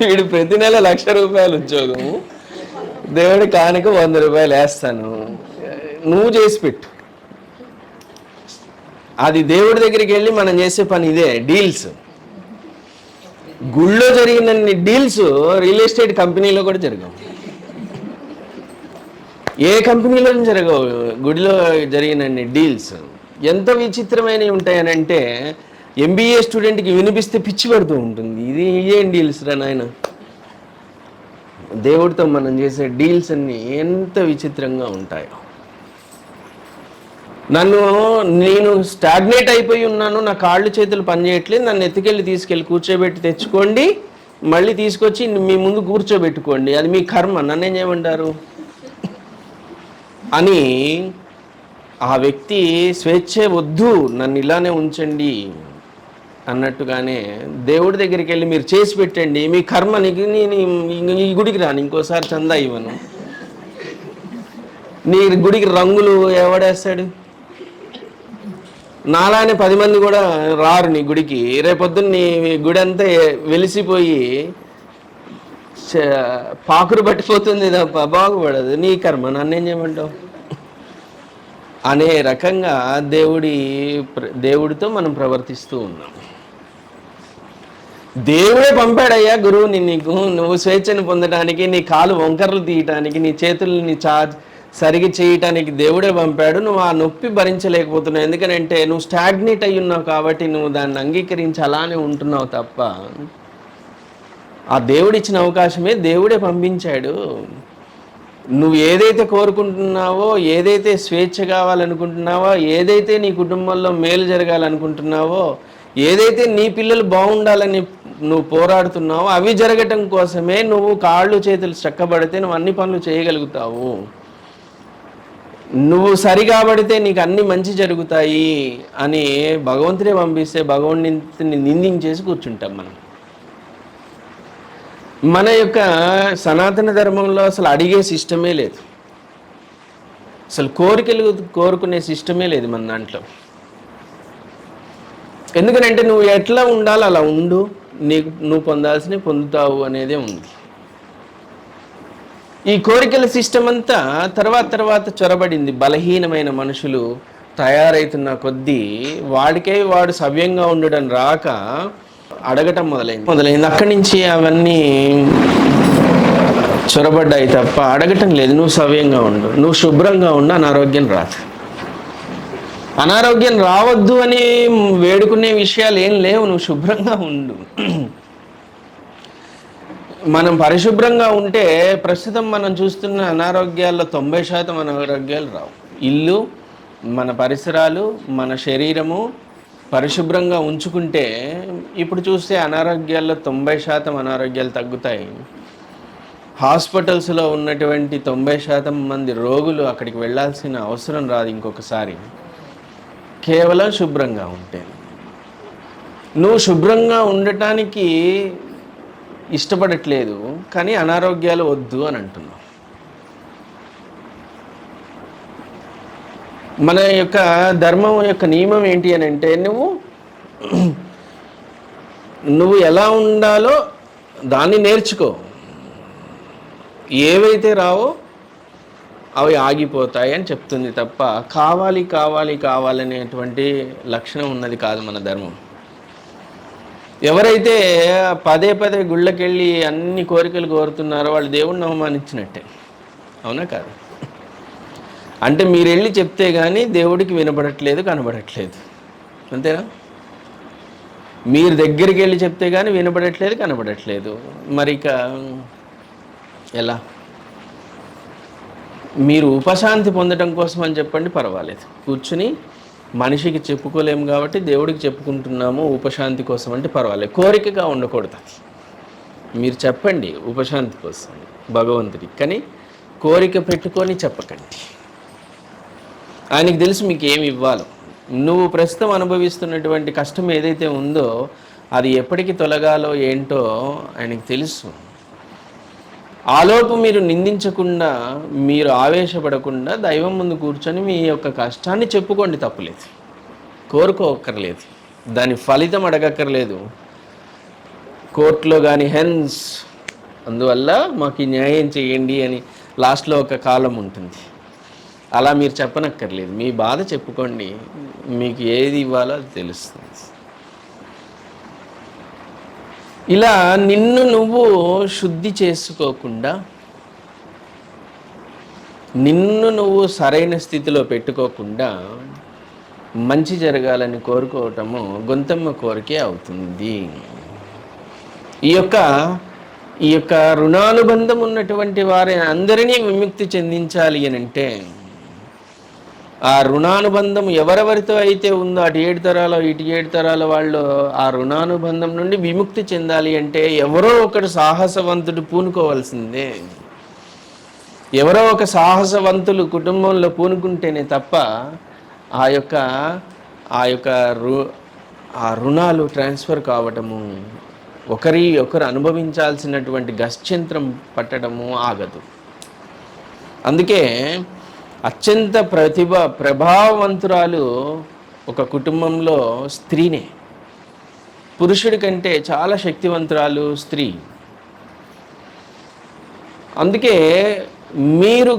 వీడు ప్రతి నెల ₹1,00,000 ఉద్యోగము, దేవుడి కానుక ₹100 వేస్తాను, నువ్వు చేసి పెట్టు. అది దేవుడి దగ్గరికి వెళ్ళి మనం చేసే పని ఇదే, డీల్స్. గుళ్ళో జరిగినన్ని డీల్స్ రియల్ ఎస్టేట్ కంపెనీలో కూడా జరగవు, ఏ కంపెనీలో జరగవు. గుడిలో జరిగినన్ని డీల్స్ ఎంత విచిత్రమైనవి ఉంటాయనంటే MBA స్టూడెంట్కి వినిపిస్తే పిచ్చి పడుతూ ఉంటుంది. ఇది ఏం డీల్స్ రా నాయన. దేవుడితో మనం చేసే డీల్స్ అన్నీ ఎంత విచిత్రంగా ఉంటాయో. నేను స్టాగ్నేట్ అయిపోయి ఉన్నాను, నా కాళ్ళు చేతులు పనిచేయట్లేదు, నన్ను తీసుకెళ్ళి కూర్చోబెట్టి తెచ్చుకోండి, మళ్ళీ తీసుకొచ్చి మీ ముందు కూర్చోబెట్టుకోండి, అది మీ కర్మ, నన్నేం చేయమంటారు అని ఆ వ్యక్తి స్వేచ్ఛ వద్దు, నన్ను ఇలానే ఉంచండి అన్నట్టుగానే దేవుడి దగ్గరికి వెళ్ళి మీరు చేసి పెట్టండి, మీ కర్మ నీకు, ఈ గుడికి రాను, ఇంకోసారి చందా ఇవ్వను, నీ గుడికి రంగులు ఎవడేస్తాడు, నాలానే 10 మంది కూడా రారు నీ గుడికి, రేపొద్దున్న నీ గుడి అంతా వెలిసిపోయి పాకురు పట్టిపోతుంది తప్ప బాగుపడదు, నీ కర్మ, నన్నేం చేయమంటావు అనే రకంగా దేవుడితో మనం ప్రవర్తిస్తూ ఉన్నాం. దేవుడే పంపాడయ్యా గురువుని నీకు, నువ్వు స్వేచ్ఛను పొందడానికి, నీ కాలు వంకరలు తీయటానికి, నీ చేతుల్ని సరిగి చేయటానికి దేవుడే పంపాడు. నువ్వు ఆ నొప్పి భరించలేకపోతున్నావు, ఎందుకంటే నువ్వు స్టాగ్నేట్ అయి ఉన్నావు కాబట్టి నువ్వు దాన్ని అంగీకరించి అలానే ఉంటున్నావు తప్ప ఆ దేవుడిచ్చిన అవకాశమే దేవుడే పంపించాడు. నువ్వు ఏదైతే కోరుకుంటున్నావో, ఏదైతే స్వేచ్ఛ కావాలనుకుంటున్నావో, ఏదైతే నీ కుటుంబంలో మేలు జరగాలనుకుంటున్నావో, ఏదైతే నీ పిల్లలు బాగుండాలని నువ్వు పోరాడుతున్నావో అవి జరగటం కోసమే నువ్వు కాళ్ళు చేతులు చక్కబడితే నువ్వు అన్ని పనులు చేయగలుగుతావు. నువ్వు సరిగాబడితే నీకు అన్ని మంచి జరుగుతాయి అని భగవంతుడే పంపిస్తే భగవంతుని నిందించేసి కూర్చుంటాం మనం. మన యొక్క సనాతన ధర్మంలో అసలు అడిగే సిస్టమే లేదు, అసలు కోరికలు కోరుకునే సిస్టమే లేదు మన దాంట్లో. ఎందుకంటే నువ్వు ఎట్లా ఉండాలో అలా ఉండు, నువ్వు పొందాల్సినవి పొందుతావు అనేదే ఉంది. ఈ కోరికల సిస్టమ్ అంతా తర్వాత చొరబడింది. బలహీనమైన మనుషులు తయారైతున్న కొద్దీ వాడు సవ్యంగా ఉండడం రాక అడగటం మొదలైంది. అక్కడి నుంచి అవన్నీ చొరబడ్డాయి తప్ప అడగటం లేదు. నువ్వు సవ్యంగా ఉండు, నువ్వు శుభ్రంగా ఉండు, అనారోగ్యం రాదు. అనారోగ్యం రావద్దు అని వేడుకునే విషయాలు ఏం లేవు, నువ్వు శుభ్రంగా ఉండు. మనం పరిశుభ్రంగా ఉంటే ప్రస్తుతం మనం చూస్తున్న అనారోగ్యాల్లో 90% అనారోగ్యాలు రావు. ఇల్లు, మన పరిసరాలు, మన శరీరము పరిశుభ్రంగా ఉంచుకుంటే ఇప్పుడు చూస్తే అనారోగ్యాల్లో 90% అనారోగ్యాలు తగ్గుతాయి. హాస్పిటల్స్లో ఉన్నటువంటి 90% మంది రోగులు అక్కడికి వెళ్ళాల్సిన అవసరం రాదు ఇంకొకసారి, కేవలం శుభ్రంగా ఉంటే. నువ్వు శుభ్రంగా ఉండటానికి ఇష్టపడట్లేదు కానీ అనారోగ్యాలు వద్దు అని అంటున్నావు. మన యొక్క ధర్మం యొక్క నియమం ఏంటి అని అంటే నువ్వు ఎలా ఉండాలో దాన్ని నేర్చుకో, ఏవైతే రావో అవి ఆగిపోతాయి అని చెప్తుంది తప్ప కావాలనేటువంటి లక్షణం ఉన్నది కాదు మన ధర్మం. ఎవరైతే పదే గుళ్ళకెళ్ళి అన్ని కోరికలు కోరుతున్నారో వాళ్ళు దేవుణ్ణి అవమానించినట్టే, అవునా కాదు? అంటే మీరు వెళ్ళి చెప్తే కానీ దేవుడికి వినపడట్లేదు, కనబడట్లేదు, అంతేనా? మీరు దగ్గరికి వెళ్ళి చెప్తే కానీ వినపడట్లేదు, కనబడట్లేదు, మరి ఇక ఎలా? మీరు ఉపశాంతి పొందడం కోసం అని చెప్పండి, పర్వాలేదు. కూర్చుని మనిషికి చెప్పుకోలేము కాబట్టి దేవుడికి చెప్పుకుంటున్నాము ఉపశాంతి కోసం అంటే పర్వాలేదు, కోరికగా ఉండకూడదు. మీరు చెప్పండి ఉపశాంతి కోసం భగవంతుడికి, కానీ కోరిక పెట్టుకొని చెప్పకండి. ఆయనకి తెలుసు మీకు ఏమి ఇవ్వాలో. నువ్వు ప్రస్తుతం అనుభవిస్తున్నటువంటి కష్టం ఏదైతే ఉందో అది ఎప్పటికి తొలగాలో ఏంటో ఆయనకి తెలుసు. ఆలోపు మీరు నిందించకుండా, మీరు ఆవేశపడకుండా దైవం ముందు కూర్చొని మీ యొక్క కష్టాన్ని చెప్పుకోండి, తప్పులేదు. కోరుకోక్కర్లేదు, దాని ఫలితం అడగక్కర్లేదు కోర్టులో కానీ. హెన్స్ అందువల్ల మాకు న్యాయం చేయండి అని లాస్ట్లో ఒక కాలం ఉంటుంది, అలా మీరు చెప్పనక్కర్లేదు. మీ బాధ చెప్పుకోండి, మీకు ఏది ఇవ్వాలో అది తెలుస్తుంది. ఇలా నిన్ను నువ్వు శుద్ధి చేసుకోకుండా, నిన్ను నువ్వు సరైన స్థితిలో పెట్టుకోకుండా మంచి జరగాలని కోరుకోవటము గొంతమ్మ కోరికే అవుతుంది. ఈ యొక్క రుణానుబంధం ఉన్నటువంటి వారి అందరినీ విముక్తి చెందించాలి అని అంటే, ఆ రుణానుబంధం ఎవరెవరితో అయితే ఉందో అటు 7 తరాలు ఇటు 7 తరాల వాళ్ళు ఆ రుణానుబంధం నుండి విముక్తి చెందాలి అంటే ఎవరో ఒకడు సాహసవంతుడు పూనుకోవాల్సిందే. ఎవరో ఒక సాహసవంతులు కుటుంబంలో పూనుకుంటేనే తప్ప ఆ యొక్క ఆ రుణాలు ట్రాన్స్ఫర్ కావటము, ఒకరు అనుభవించాల్సినటువంటి గశ్యంత్రం పట్టడము ఆగదు. అందుకే అత్యంత ప్రభావవంతురాలు ఒక కుటుంబంలో స్త్రీనే. పురుషుడి కంటే చాలా శక్తివంతురాలు స్త్రీ. అందుకే మీరు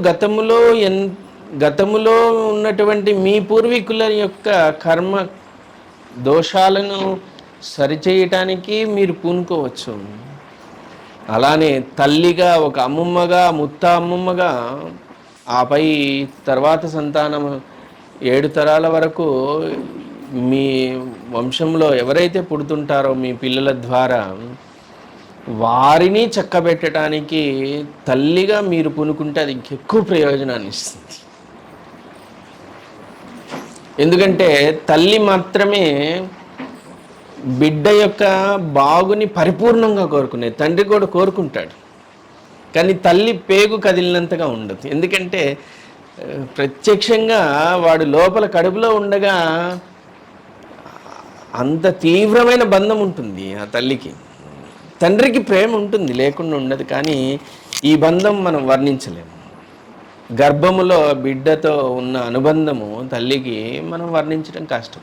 గతములో ఉన్నటువంటి మీ పూర్వీకుల యొక్క కర్మ దోషాలను సరిచేయటానికి మీరు పూనుకోవచ్చు. అలానే తల్లిగా, ఒక అమ్మమ్మగా, అమ్మమ్మగా, ఆపై తర్వాత సంతానం 7 తరాల వరకు మీ వంశంలో ఎవరైతే పుడుతుంటారో మీ పిల్లల ద్వారా వారిని చక్కబెట్టడానికి తల్లిగా మీరు పూనుకుంటే అది ఇంకెక్కువ ప్రయోజనాన్ని ఇస్తుంది. ఎందుకంటే తల్లి మాత్రమే బిడ్డ యొక్క బాగుని పరిపూర్ణంగా కోరుకునేది. తండ్రి కూడా కోరుకుంటాడు, కానీ తల్లి పేగు కదిలినంతగా ఉండదు. ఎందుకంటే ప్రత్యక్షంగా వాడు లోపల కడుపులో ఉండగా అంత తీవ్రమైన బంధం ఉంటుంది ఆ తల్లికి. తండ్రికి ప్రేమ ఉంటుంది, లేకుండా ఉండదు, కానీ ఈ బంధం మనం వర్ణించలేము. గర్భములో బిడ్డతో ఉన్న అనుబంధము తల్లికి మనం వర్ణించడం కష్టం.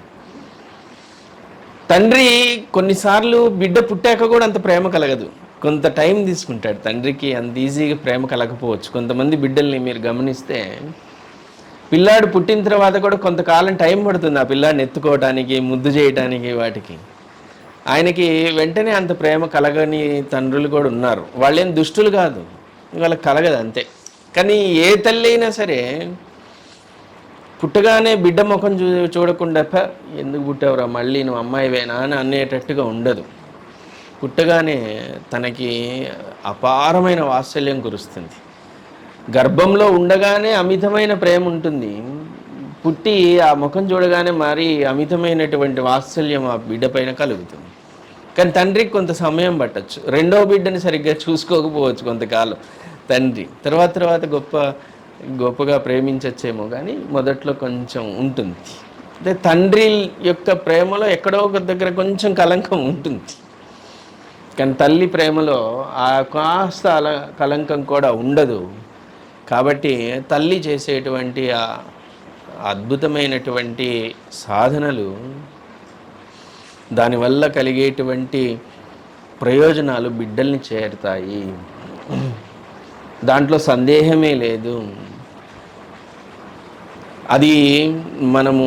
తండ్రి కొన్నిసార్లు బిడ్డ పుట్టాక కూడా అంత ప్రేమ కలగదు, కొంత టైం తీసుకుంటాడు. తండ్రికి అంత ఈజీగా ప్రేమ కలగకపోవచ్చు. కొంతమంది బిడ్డల్ని మీరు గమనిస్తే పిల్లాడు పుట్టిన తర్వాత కూడా కొంతకాలం టైం పడుతుంది ఆ పిల్లాడిని ఎత్తుకోవడానికి, ముద్దు చేయడానికి. వాటికి ఆయనకి వెంటనే అంత ప్రేమ కలగని తండ్రులు కూడా ఉన్నారు. వాళ్ళేం దుష్టులు కాదు, వాళ్ళకి కలగదు అంతే. కానీ ఏ తల్లి అయినా సరే పుట్టగానే బిడ్డ ముఖం చూడకుండా ఎందుకు పుట్టావురా మళ్ళీ నువ్వు అమ్మాయివేనా అని అనేటట్టుగా ఉండదు. పుట్టగానే తనకి అపారమైన వాత్సల్యం కురుస్తుంది. గర్భంలో ఉండగానే అమితమైన ప్రేమ ఉంటుంది. పుట్టి ఆ ముఖం చూడగానే మరి అమితమైనటువంటి వాత్సల్యం ఆ బిడ్డ పైన కలుగుతుంది. కానీ తండ్రికి కొంత సమయం పట్టచ్చు. రెండో బిడ్డని సరిగ్గా చూసుకోకపోవచ్చు కొంతకాలం తండ్రి. తర్వాత గొప్పగా ప్రేమించచ్చేమో, కానీ మొదట్లో కొంచెం ఉంటుంది. అంటే తండ్రి యొక్క ప్రేమలో ఎక్కడో ఒక దగ్గర కొంచెం కలంకం ఉంటుంది, కానీ తల్లి ప్రేమలో ఆ కాస్త కలంకం కూడా ఉండదు. కాబట్టి తల్లి చేసేటువంటి ఆ అద్భుతమైనటువంటి సాధనలు, దానివల్ల కలిగేటువంటి ప్రయోజనాలు బిడ్డల్ని చేరుతాయి, దాంట్లో సందేహమే లేదు. అది మనము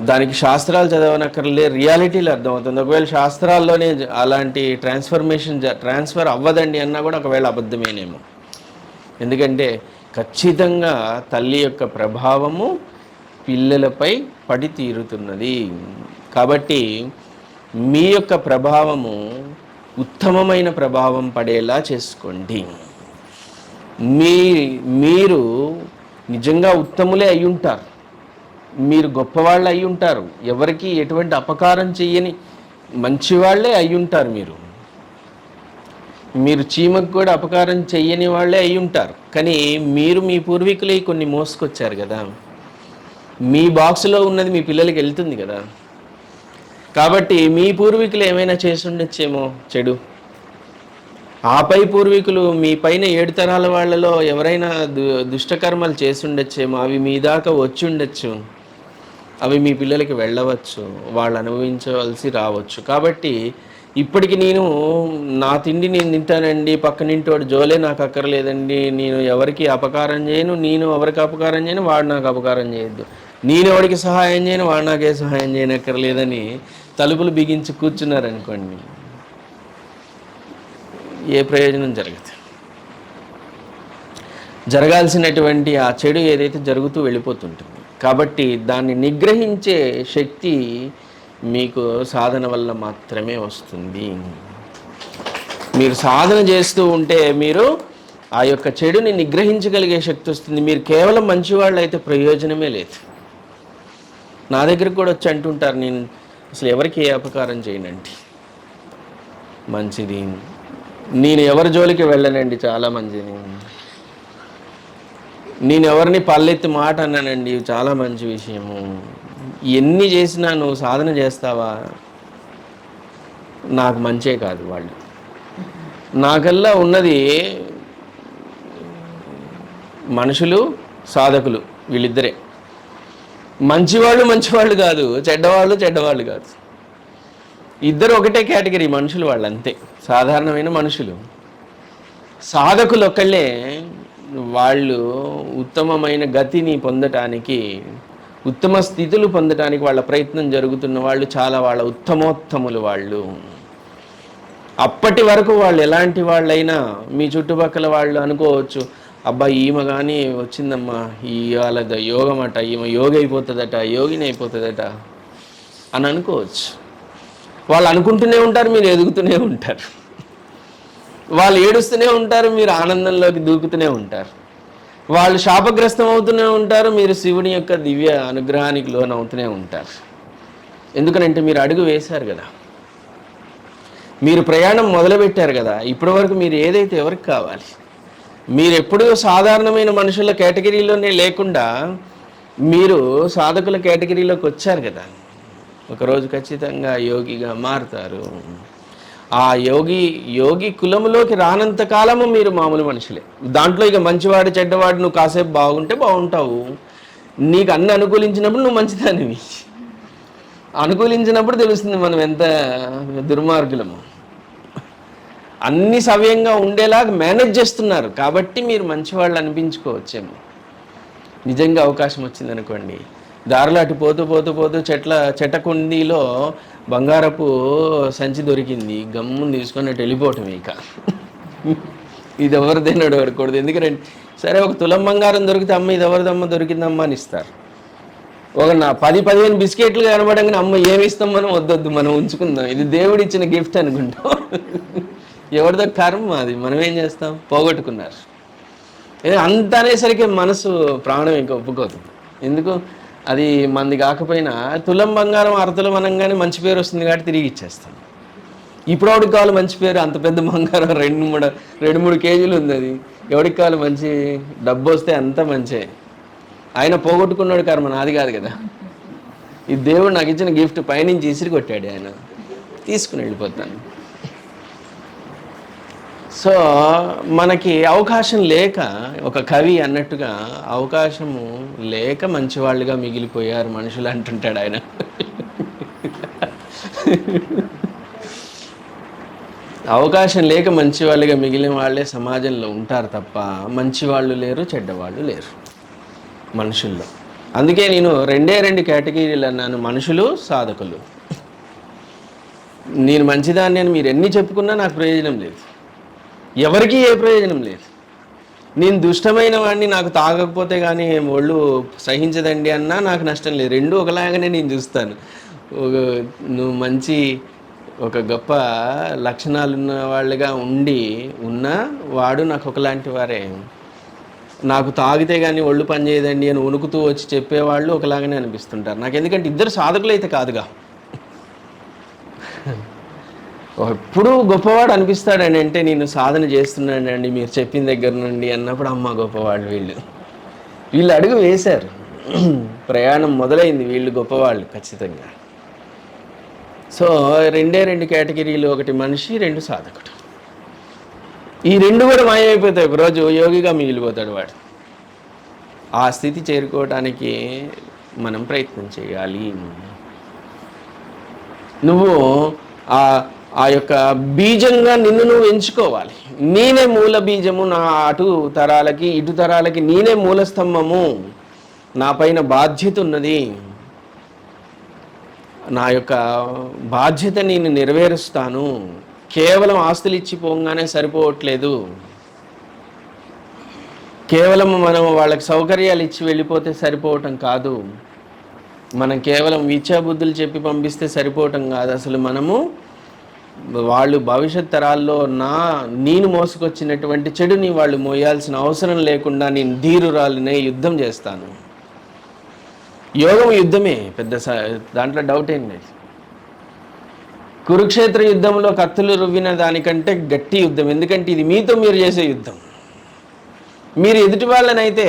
దానికి శాస్త్రాలు చదవనక్కర్లే, రియాలిటీలు అర్థమవుతుంది. ఒకవేళ శాస్త్రాల్లోనే అలాంటి ట్రాన్స్ఫర్ అవ్వదండి అన్నా కూడా ఒకవేళ అబద్ధమేనేమో. ఎందుకంటే ఖచ్చితంగా తల్లి యొక్క ప్రభావము పిల్లలపై పడి తీరుతున్నది. కాబట్టి మీ యొక్క ప్రభావము ఉత్తమమైన ప్రభావం పడేలా చేసుకోండి. మీరు నిజంగా ఉత్తములే అయి ఉంటారు, మీరు గొప్పవాళ్ళు అయి ఉంటారు, ఎవరికి ఎటువంటి అపకారం చెయ్యని మంచివాళ్లే అయి ఉంటారు. మీరు చీమకు కూడా అపకారం చెయ్యని వాళ్ళే అయి ఉంటారు. కానీ మీరు మీ పూర్వీకులే కొన్ని మోసుకొచ్చారు కదా, మీ బాక్సులో ఉన్నది మీ పిల్లలకి వెళ్తుంది కదా. కాబట్టి మీ పూర్వీకులు ఏమైనా చేసి ఉండొచ్చేమో చెడు, ఆపై పూర్వీకులు మీ పైన 7 తరాల వాళ్ళలో ఎవరైనా దుష్టకర్మలు చేసి ఉండొచ్చేమో, అవి మీ దాకా వచ్చి ఉండొచ్చు, అవి మీ పిల్లలకి వెళ్ళవచ్చు, వాళ్ళు అనుభవించవలసి రావచ్చు. కాబట్టి ఇప్పటికి నేను నా తిండి నేను తింటానండి, పక్కనింటి వాడు జోలే నాకు అక్కర్లేదండి, నేను ఎవరికి అపకారం చేయను, నేను ఎవరికి అపకారం చేయను, వాడు నాకు అపకారం చేయొద్దు, నేను ఎవరికి సహాయం చేయను, వాడు నాకే సహాయం చేయనక్కర్లేదని తలుపులు బిగించి కూర్చున్నారనుకోండి, ఏ ప్రయోజనం జరగదు. జరగాల్సినటువంటి ఆ చెడు ఏదైతే జరుగుతూ వెళ్ళిపోతుంటుంది. కాబట్టి దాన్ని నిగ్రహించే శక్తి మీకు సాధన వల్ల మాత్రమే వస్తుంది. మీరు సాధన చేస్తూ ఉంటే మీరు ఆ యొక్క చెడుని నిగ్రహించగలిగే శక్తి వస్తుంది. మీరు కేవలం మంచివాళ్ళు అయితే ప్రయోజనమే లేదు. నా దగ్గరకు కూడా వచ్చి అంటుంటారు, నేను అసలు ఎవరికి ఏ అపకారం చేయనండి, మంచిది, నేను ఎవరి జోలికి వెళ్ళనండి, చాలా మంచిది, నేను ఎవరిని పల్లెత్తి మాట అన్నానండి, చాలా మంచి విషయము. ఎన్ని చేసినా నువ్వు సాధన చేస్తావా, నాకు మంచే కాదు వాళ్ళు. నాకల్లా ఉన్నది మనుషులు, సాధకులు, వీళ్ళిద్దరే. మంచివాళ్ళు కాదు, చెడ్డవాళ్ళు కాదు. ఇద్దరు ఒకటే కేటగిరీ మనుషులు, వాళ్ళు అంతే, సాధారణమైన మనుషులు. సాధకులు ఒకళ్ళే, వాళ్ళు ఉత్తమమైన గతిని పొందటానికి, ఉత్తమ స్థితులు పొందటానికి వాళ్ళ ప్రయత్నం జరుగుతున్న వాళ్ళు, చాలా వాళ్ళ ఉత్తమోత్తములు వాళ్ళు. అప్పటి వరకు వాళ్ళు ఎలాంటి వాళ్ళైనా, మీ చుట్టుపక్కల వాళ్ళు అనుకోవచ్చు, అబ్బా ఈమె కానీ వచ్చిందమ్మా, ఇవాళ యోగం అట, ఈమె యోగి అయిపోతుందట, యోగిని అయిపోతుందట అని అనుకోవచ్చు. వాళ్ళు అనుకుంటూనే ఉంటారు, మీరు ఎదుగుతూనే ఉంటారు. వాళ్ళు ఏడుస్తూనే ఉంటారు, మీరు ఆనందంలోకి దూకుతూనే ఉంటారు. వాళ్ళు శాపగ్రస్తం అవుతూనే ఉంటారు, మీరు శివుని యొక్క దివ్య అనుగ్రహానికి లోనవుతూనే ఉంటారు. ఎందుకనంటే మీరు అడుగు వేశారు కదా, మీరు ప్రయాణం మొదలుపెట్టారు కదా. ఇప్పటి వరకు మీరు ఏదైతే ఎవరికి కావాలి, మీరు ఎప్పుడూ సాధారణమైన మనుషుల కేటగిరీలోనే లేకుండా మీరు సాధకుల కేటగిరీలోకి వచ్చారు కదా. ఒకరోజు ఖచ్చితంగా యోగిగా మారుతారు. ఆ యోగి కులములోకి రానంత కాలము మీరు మామూలు మనుషులే. దాంట్లో ఇక మంచివాడు చెడ్డవాడు, నువ్వు కాసేపు బాగుంటే బాగుంటావు, నీకు అన్ని అనుకూలించినప్పుడు నువ్వు మంచిదానివి, అనుకూలించినప్పుడు తెలుస్తుంది మనం ఎంత దుర్మార్గులము. అన్ని సవ్యంగా ఉండేలాగా మేనేజ్ చేస్తున్నారు కాబట్టి మీరు మంచివాళ్ళు అనిపించుకోవచ్చేమో. నిజంగా అవకాశం వచ్చిందనుకోండి, దారిలో అటు పోతూ చెట్టకుండీలో బంగారపు సంచి దొరికింది, గమ్మును తీసుకొని అటు వెళ్ళిపోవటం. ఇక ఇది ఎవరిదైనా అడగకూడదు. ఎందుకంటే సరే, ఒక తులం బంగారం దొరికితే అమ్మ ఇది ఎవరిదమ్మ దొరికిందమ్మా అని ఇస్తారు. ఒక 10-15 బిస్కెట్లు కనబడంగానే అమ్మ ఏమి ఇస్తాం, మనం వద్దొద్దు మనం ఉంచుకుందాం, ఇది దేవుడు ఇచ్చిన గిఫ్ట్ అనుకుంటాం. ఎవరిదో కర్మ అది, మనం ఏం చేస్తాం, పోగొట్టుకున్నారు. అంత అనేసరికి మనసు ప్రాణం ఇంకా ఒప్పుకోదు. ఎందుకు, అది మంది కాకపోయినా తులం బంగారం అరతులం అనగానే మంచి పేరు వస్తుంది కాబట్టి తిరిగి ఇచ్చేస్తాం. ఇప్పుడు ఎవరికి కావాలి మంచి పేరు, అంత పెద్ద బంగారం 2-3 కేజీలు ఉంది, అది ఎవరికి కావాలి మంచి డబ్బు వస్తే అంత మంచే. ఆయన పోగొట్టుకున్నాడు కర్మ, నాది కాదు కదా. ఈ దేవుడు నాకు ఇచ్చిన గిఫ్ట్ పైనుంచి ఇసిరి కొట్టాడు, ఆయన తీసుకుని వెళ్ళిపోతాను. సో మనకి అవకాశం లేక, ఒక కవి అన్నట్టుగా అవకాశము లేక మంచివాళ్ళుగా మిగిలిపోయారు మనుషులు అంటుంటాడు ఆయన. అవకాశం లేక మంచివాళ్ళుగా మిగిలిన వాళ్ళే సమాజంలో ఉంటారు తప్ప మంచివాళ్ళు లేరు, చెడ్డవాళ్ళు లేరు మనుషుల్లో. అందుకే నేను 2 కేటగిరీలు అన్నాను, మనుషులు, సాధకులు. నేను మంచిదాన్ని అని మీరు ఎన్ని చెప్పుకున్నా నాకు ప్రయోజనం లేదు, ఎవరికీ ఏ ప్రయోజనం లేదు. నేను దుష్టమైన వాడిని, నాకు తాగకపోతే కానీ ఒళ్ళు సహించదండి అన్నా నాకు నష్టం లేదు. రెండూ ఒకలాగానే నేను చూస్తాను. నువ్వు మంచి ఒక గొప్ప లక్షణాలున్న వాళ్ళుగా ఉన్నా వాడు నాకు ఒకలాంటి వారే. నాకు తాగితే కానీ ఒళ్ళు పనిచేయదండి అని వణుకుతూ వచ్చి చెప్పేవాళ్ళు ఒకలాగానే అనిపిస్తుంటారు నాకు. ఎందుకంటే ఇద్దరు సాధకులు అయితే కాదుగా. ఎప్పుడు గొప్పవాడు అనిపిస్తాడని అంటే, నేను సాధన చేస్తున్నానండి మీరు చెప్పిన దగ్గర నుండి అన్నప్పుడు, అమ్మ గొప్పవాళ్ళు వీళ్ళు అడుగు వేశారు, ప్రయాణం మొదలైంది, వీళ్ళు గొప్పవాళ్ళు ఖచ్చితంగా. సో 2 కేటగిరీలు, ఒకటి మనిషి, 2 సాధకుడు. ఈ 2 కూడా మాయమైపోతాయి, ఒకరోజు యోగిగా మిగిలిపోతాడు వాడు. ఆ స్థితి చేరుకోవడానికి మనం ప్రయత్నం చేయాలి. నువ్వు ఆ యొక్క బీజంగా నిన్ను నువ్వు ఎంచుకోవాలి. నేనే మూల బీజము, నా అటు తరాలకి ఇటు తరాలకి నేనే మూల స్తంభము, నా పైన బాధ్యత ఉన్నది, నా యొక్క బాధ్యత నేను నెరవేరుస్తాను. కేవలం ఆస్తులు ఇచ్చిపోగానే సరిపోవట్లేదు, కేవలం మనం వాళ్ళకి సౌకర్యాలు ఇచ్చి వెళ్ళిపోతే సరిపోవటం కాదు, మనం కేవలం విద్యాబుద్ధులు చెప్పి పంపిస్తే సరిపోవటం కాదు. అసలు మనము వాళ్ళు భవిష్యత్ తరాల్లో నేను మోసుకొచ్చినటువంటి చెడుని వాళ్ళు మోయాల్సిన అవసరం లేకుండా నేను ధీరురాలినే యుద్ధం చేస్తాను. యోగం యుద్ధమే, దాంట్లో డౌట్ ఏం లేదు. కురుక్షేత్ర యుద్ధంలో కత్తులు రువ్విన దానికంటే గట్టి యుద్ధం, ఎందుకంటే ఇది మీతో మీరు చేసే యుద్ధం. మీరు ఎదుటి వాళ్ళనైతే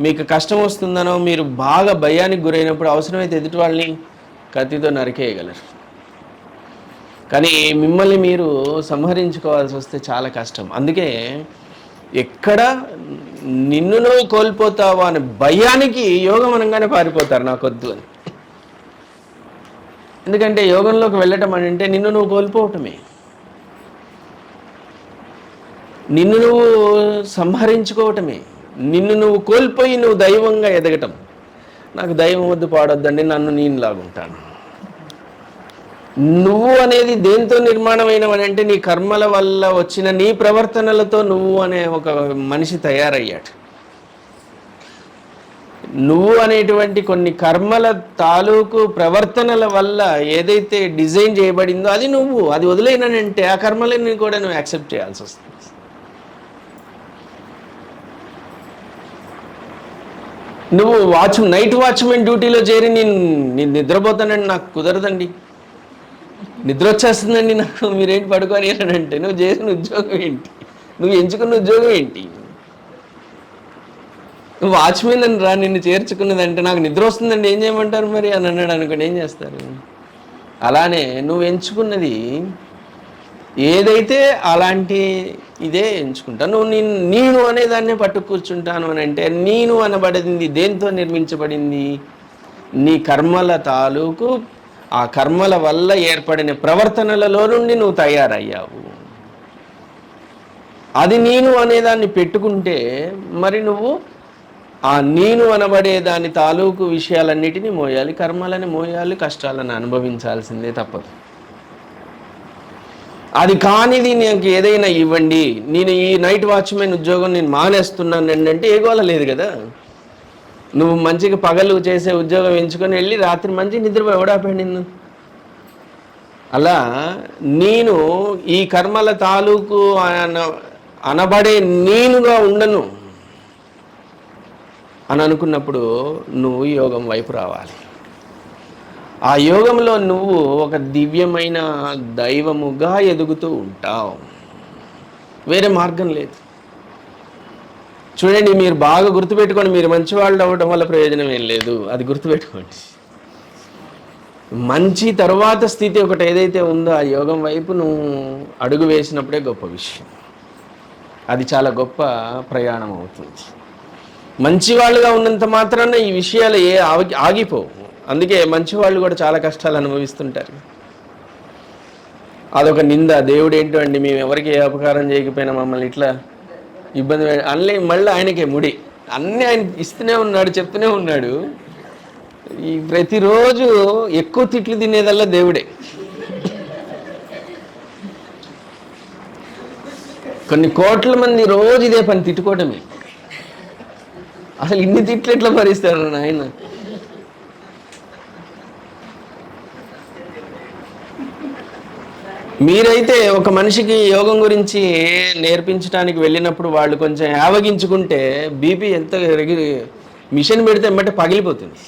మీకు కష్టం వస్తుందనో, మీరు బాగా భయానికి గురైనప్పుడు అవసరమైతే ఎదుటి వాళ్ళని కత్తితో నరికేయగలరు. కానీ మిమ్మల్ని మీరు సంహరించుకోవాల్సి వస్తే చాలా కష్టం. అందుకే ఎక్కడ నిన్ను నువ్వు కోల్పోతావో అనే భయానికి యోగం అనగానే పారిపోతారు, నాకొద్దు అని. ఎందుకంటే యోగంలోకి వెళ్ళటం అంటే నిన్ను నువ్వు కోల్పోవటమే, నిన్ను నువ్వు సంహరించుకోవటమే, నిన్ను నువ్వు కోల్పోయి నువ్వు దైవంగా ఎదగటం. నాకు దైవం వద్దు, పాడొద్దండి, నన్ను నేను లాగుంటాను. నువ్వు అనేది దేంతో నిర్మాణమైనవని అంటే నీ కర్మల వల్ల వచ్చిన నీ ప్రవర్తనలతో నువ్వు అనే ఒక మనిషి తయారయ్యాడు. నువ్వు అనేటువంటి కొన్ని కర్మల తాలూకు ప్రవర్తనల వల్ల ఏదైతే డిజైన్ చేయబడిందో అది నువ్వు. అది వదిలేనంటే ఆ కర్మలని కూడా నువ్వు యాక్సెప్ట్ చేయాల్సి వస్తుంది. నువ్వు నైట్ వాచ్మెన్ డ్యూటీలో చేరి నేను నిద్రపోతానండి, నాకు కుదరదండి, నిద్ర వచ్చేస్తుందండి నాకు, మీరేంటి పడుకొని అని అంటే నువ్వు చేసిన ఉద్యోగం ఏంటి, నువ్వు ఎంచుకున్న ఉద్యోగం ఏంటి? నువ్వు వాచ్మెన్ అని రా, నిన్ను చేర్చుకున్నదంటే నాకు నిద్ర వస్తుందండి, ఏం చేయమంటారు మరి అని అన్నాడు అనుకోండి, ఏం చేస్తారు? అలానే నువ్వు ఎంచుకున్నది ఏదైతే అలాంటి ఇదే ఎంచుకుంటా. నువ్వు నేను అనేదాన్నే పట్టు కూర్చుంటాను అని అంటే నేను అనబడింది దేంతో నిర్మించబడింది? నీ కర్మల తాలూకు ఆ కర్మల వల్ల ఏర్పడిన ప్రవర్తనలలో నుండి నువ్వు తయారయ్యావు. అది నేను అనేదాన్ని పెట్టుకుంటే మరి నువ్వు ఆ నేను అనబడే దాని తాలూకు విషయాలన్నిటినీ మోయాలి, కర్మలని మోయాలి, కష్టాలను అనుభవించాల్సిందే, తప్పదు. అది కానిది నాకు ఏదైనా ఇవ్వండి, నేను ఈ నైట్ వాచ్మెన్ ఉద్యోగం నేను మానేస్తున్నాను అంటే ఏ గోల లేదు కదా. నువ్వు మంచిగా పగలు చేసే ఉద్యోగం ఎంచుకొని వెళ్ళి రాత్రి మంచి నిద్రపో, ఎవడాపండి నిన్ను? అలా నేను ఈ కర్మల తాలూకు అనబడే నేనుగా ఉండను అని అనుకున్నప్పుడు నువ్వు యోగం వైపు రావాలి. ఆ యోగంలో నువ్వు ఒక దివ్యమైన దైవముగా ఎదుగుతూ ఉంటావు, వేరే మార్గం లేదు. చూడండి, మీరు బాగా గుర్తుపెట్టుకోండి, మీరు మంచివాళ్ళు అవ్వడం వల్ల ప్రయోజనం ఏం లేదు, అది గుర్తుపెట్టుకోండి. మంచి తరువాత స్థితి ఒకటి ఏదైతే ఉందో ఆ యోగం వైపు నువ్వు అడుగు వేసినప్పుడే గొప్ప విషయం, అది చాలా గొప్ప ప్రయాణం అవుతుంది. మంచివాళ్ళుగా ఉన్నంత మాత్రాన ఈ విషయాలు ఆగిపోవు. అందుకే మంచివాళ్ళు కూడా చాలా కష్టాలు అనుభవిస్తుంటారు. అదొక నింద, దేవుడు ఏంటో అండి మేము ఎవరికి ఏ అపకారం చేయకపోయినా మమ్మల్ని ఇట్లా ఇబ్బంది అన్నీ మళ్ళీ ఆయనకే ముడి, అన్నీ ఆయన ఇస్తూనే ఉన్నాడు, చెప్తూనే ఉన్నాడు. ఈ ప్రతిరోజు ఎక్కువ తిట్లు తినేదల్లా దేవుడే. కొన్ని కోట్ల మంది రోజు ఇదే పని, తిట్టుకోవటమే. అసలు ఇన్ని తిట్లు ఎట్లా భరిస్తారు ఆయన? మీరైతే ఒక మనిషికి యోగం గురించి నేర్పించడానికి వెళ్ళినప్పుడు వాళ్ళు కొంచెం యావగించుకుంటే బీపీ ఎంత మిషన్ పెడితే ఎమ్మటే పగిలిపోతుంది.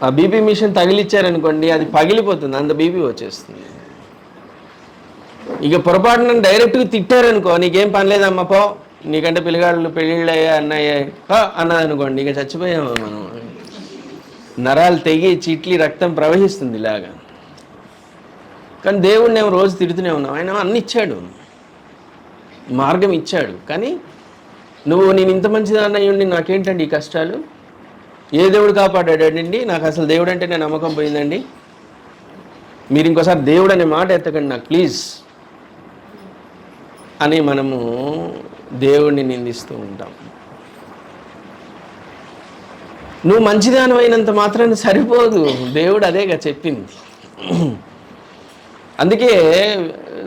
ఆ బీపీ మిషన్ తగిలిచ్చారనుకోండి, అది పగిలిపోతుంది, అంత బీపీ వచ్చేస్తుంది. ఇక పొరపాటున డైరెక్ట్గా తిట్టారనుకో, నీకేం పని లేదమ్మా పో, నీకంటే పిల్లగాళ్ళు పెళ్ళిళ్ళయ్యా అన్నయ్యా అన్నదనుకోండి, ఇక చచ్చిపోయాము మనం. నరాలు తెగి చిట్లి రక్తం ప్రవహిస్తుంది ఇలాగా. కానీ దేవుడిని ఏమో రోజు తిడుతూనే ఉన్నాం, ఆయన అన్ని ఇచ్చాడు, మార్గం ఇచ్చాడు. కానీ నేను ఇంత మంచిదాన్ని అయ్యండి, నాకేంటండి ఈ కష్టాలు? ఏ దేవుడు కాపాడాడండి? నాకు అసలు దేవుడు అంటే నేను నమ్మకం పోయిందండి. మీరు ఇంకోసారి దేవుడు అనే మాట ఎత్తకండి నాకు ప్లీజ్ అని మనము దేవుడిని నిందిస్తూ ఉంటాం. నువ్వు మంచిదానం అయినంత మాత్రాన్ని సరిపోదు, దేవుడు అదేగా చెప్పింది. అందుకే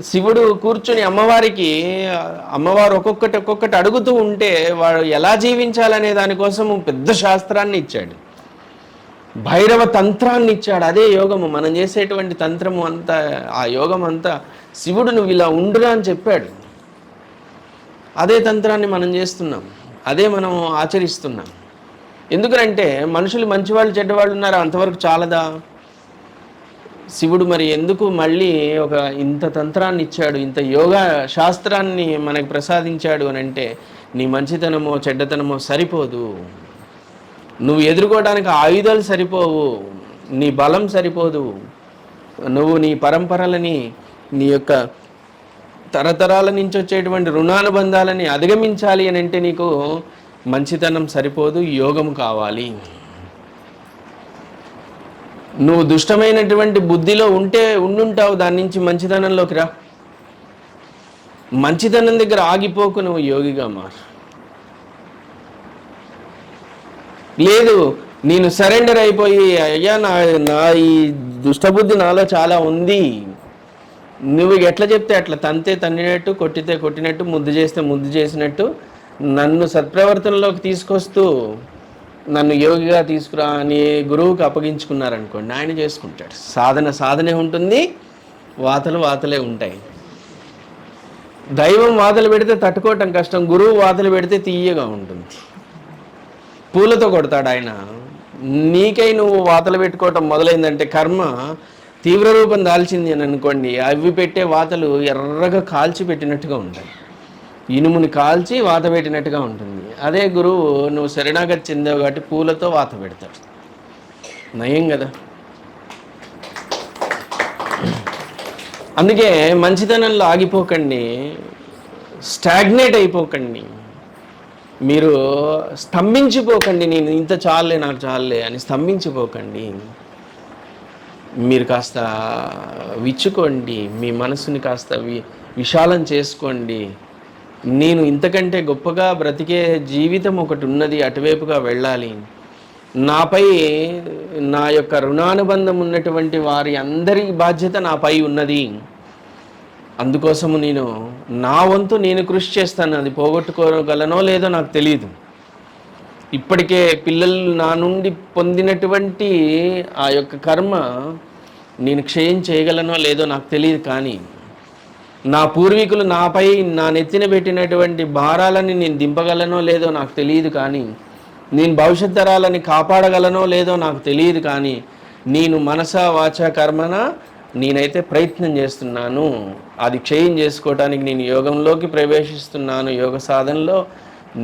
శివుడు కూర్చుని అమ్మవారు ఒక్కొక్కటి అడుగుతూ ఉంటే వాడు ఎలా జీవించాలనే దానికోసం పెద్ద శాస్త్రాన్ని ఇచ్చాడు, భైరవ తంత్రాన్ని ఇచ్చాడు. అదే యోగము, మనం చేసేటువంటి తంత్రము అంతా, ఆ యోగం అంతా శివుడు నువ్వు ఇలా ఉండురా అని చెప్పాడు. అదే తంత్రాన్ని మనం చేస్తున్నాం, అదే మనం ఆచరిస్తున్నాం. ఎందుకంటే మనుషులు మంచివాళ్ళు చెడ్డవాళ్ళు ఉన్నారు, అంతవరకు చాలదా? శివుడు మరి ఎందుకు మళ్ళీ ఒక ఇంత తంత్రాన్ని ఇచ్చాడు, ఇంత యోగా శాస్త్రాన్ని మనకు ప్రసాదించాడు అని అంటే, నీ మంచితనమో చెడ్డతనమో సరిపోదు, నువ్వు ఎదుర్కోవడానికి ఆయుధాలు సరిపోవు, నీ బలం సరిపోదు, నువ్వు నీ పరంపరలని, నీ యొక్క తరతరాల నుంచి వచ్చేటువంటి రుణానుబంధాలని అధిగమించాలి అని అంటే నీకు మంచితనం సరిపోదు, యోగం కావాలి. నువ్వు దుష్టమైనటువంటి బుద్ధిలో ఉండుంటావు, దాని నుంచి మంచితనంలోకి రా. మంచితనం దగ్గర ఆగిపోకు, నువ్వు యోగిగా మారు. లేదు, నేను సరెండర్ అయిపోయి అయ్యా నా ఈ దుష్టబుద్ధి నాలో చాలా ఉంది, నువ్వు ఎట్లా చెప్తే అట్లా, తంతే తన్నినట్టు, కొట్టితే కొట్టినట్టు, ముద్దు చేస్తే ముద్దు చేసినట్టు నన్ను సత్ప్రవర్తనలోకి తీసుకొస్తూ నన్ను యోగిగా తీసుకురా అని గురువుకి అప్పగించుకున్నారనుకోండి, ఆయన చేసుకుంటాడు. సాధనే ఉంటుంది, వాతలే ఉంటాయి. దైవం వాతలు పెడితే తట్టుకోవటం కష్టం, గురువు వాతలు పెడితే తీయగా ఉంటుంది. పూలతో కొడతాడు ఆయన. నీకై నువ్వు వాతలు పెట్టుకోవటం మొదలైందంటే కర్మ తీవ్ర రూపం దాల్చింది అని అనుకోండి, అవి పెట్టే వాతలు ఎర్రగా కాల్చి పెట్టినట్టుగా ఉంటాయి, ఇనుముని కాల్చి వాత పెట్టినట్టుగా ఉంటుంది. అదే గురువు నువ్వు శరణాగతి చెందావు కాబట్టి పూలతో వాత పెడతాడు. నయం కదా. అందుకే మంచితనంలో ఆగిపోకండి, స్టాగ్నేట్ అయిపోకండి, మీరు స్తంభించిపోకండి. నేను ఇంత చాలే, నాకు చాలే అని స్తంభించిపోకండి. మీరు కాస్త విచ్చుకోండి, మీ మనసుని కాస్త విశాలం చేసుకోండి. నేను ఇంతకంటే గొప్పగా బ్రతికే జీవితం ఒకటి ఉన్నది, అటువైపుగా వెళ్ళాలి. నాపై నా యొక్క రుణానుబంధం ఉన్నటువంటి వారి అందరి బాధ్యత నాపై ఉన్నది. అందుకోసము నేను నా వంతు నేను కృషి చేస్తాను. అది పోగొట్టుకోగలనో లేదో నాకు తెలియదు. ఇప్పటికే పిల్లలు నా నుండి పొందినటువంటి ఆ యొక్క కర్మ నేను క్షయం చేయగలనో లేదో నాకు తెలియదు. కానీ నా పూర్వీకులు నాపై నా నెత్తిన పెట్టినటువంటి భారాలని నేను దింపగలనో లేదో నాకు తెలియదు. కానీ నేను భవిష్యత్ తరాలని కాపాడగలనో లేదో నాకు తెలియదు. కానీ నేను మనస వాచ కర్మన నేనైతే ప్రయత్నం చేస్తున్నాను. అది క్షయం చేసుకోవటానికి నేను యోగంలోకి ప్రవేశిస్తున్నాను, యోగ సాధనలో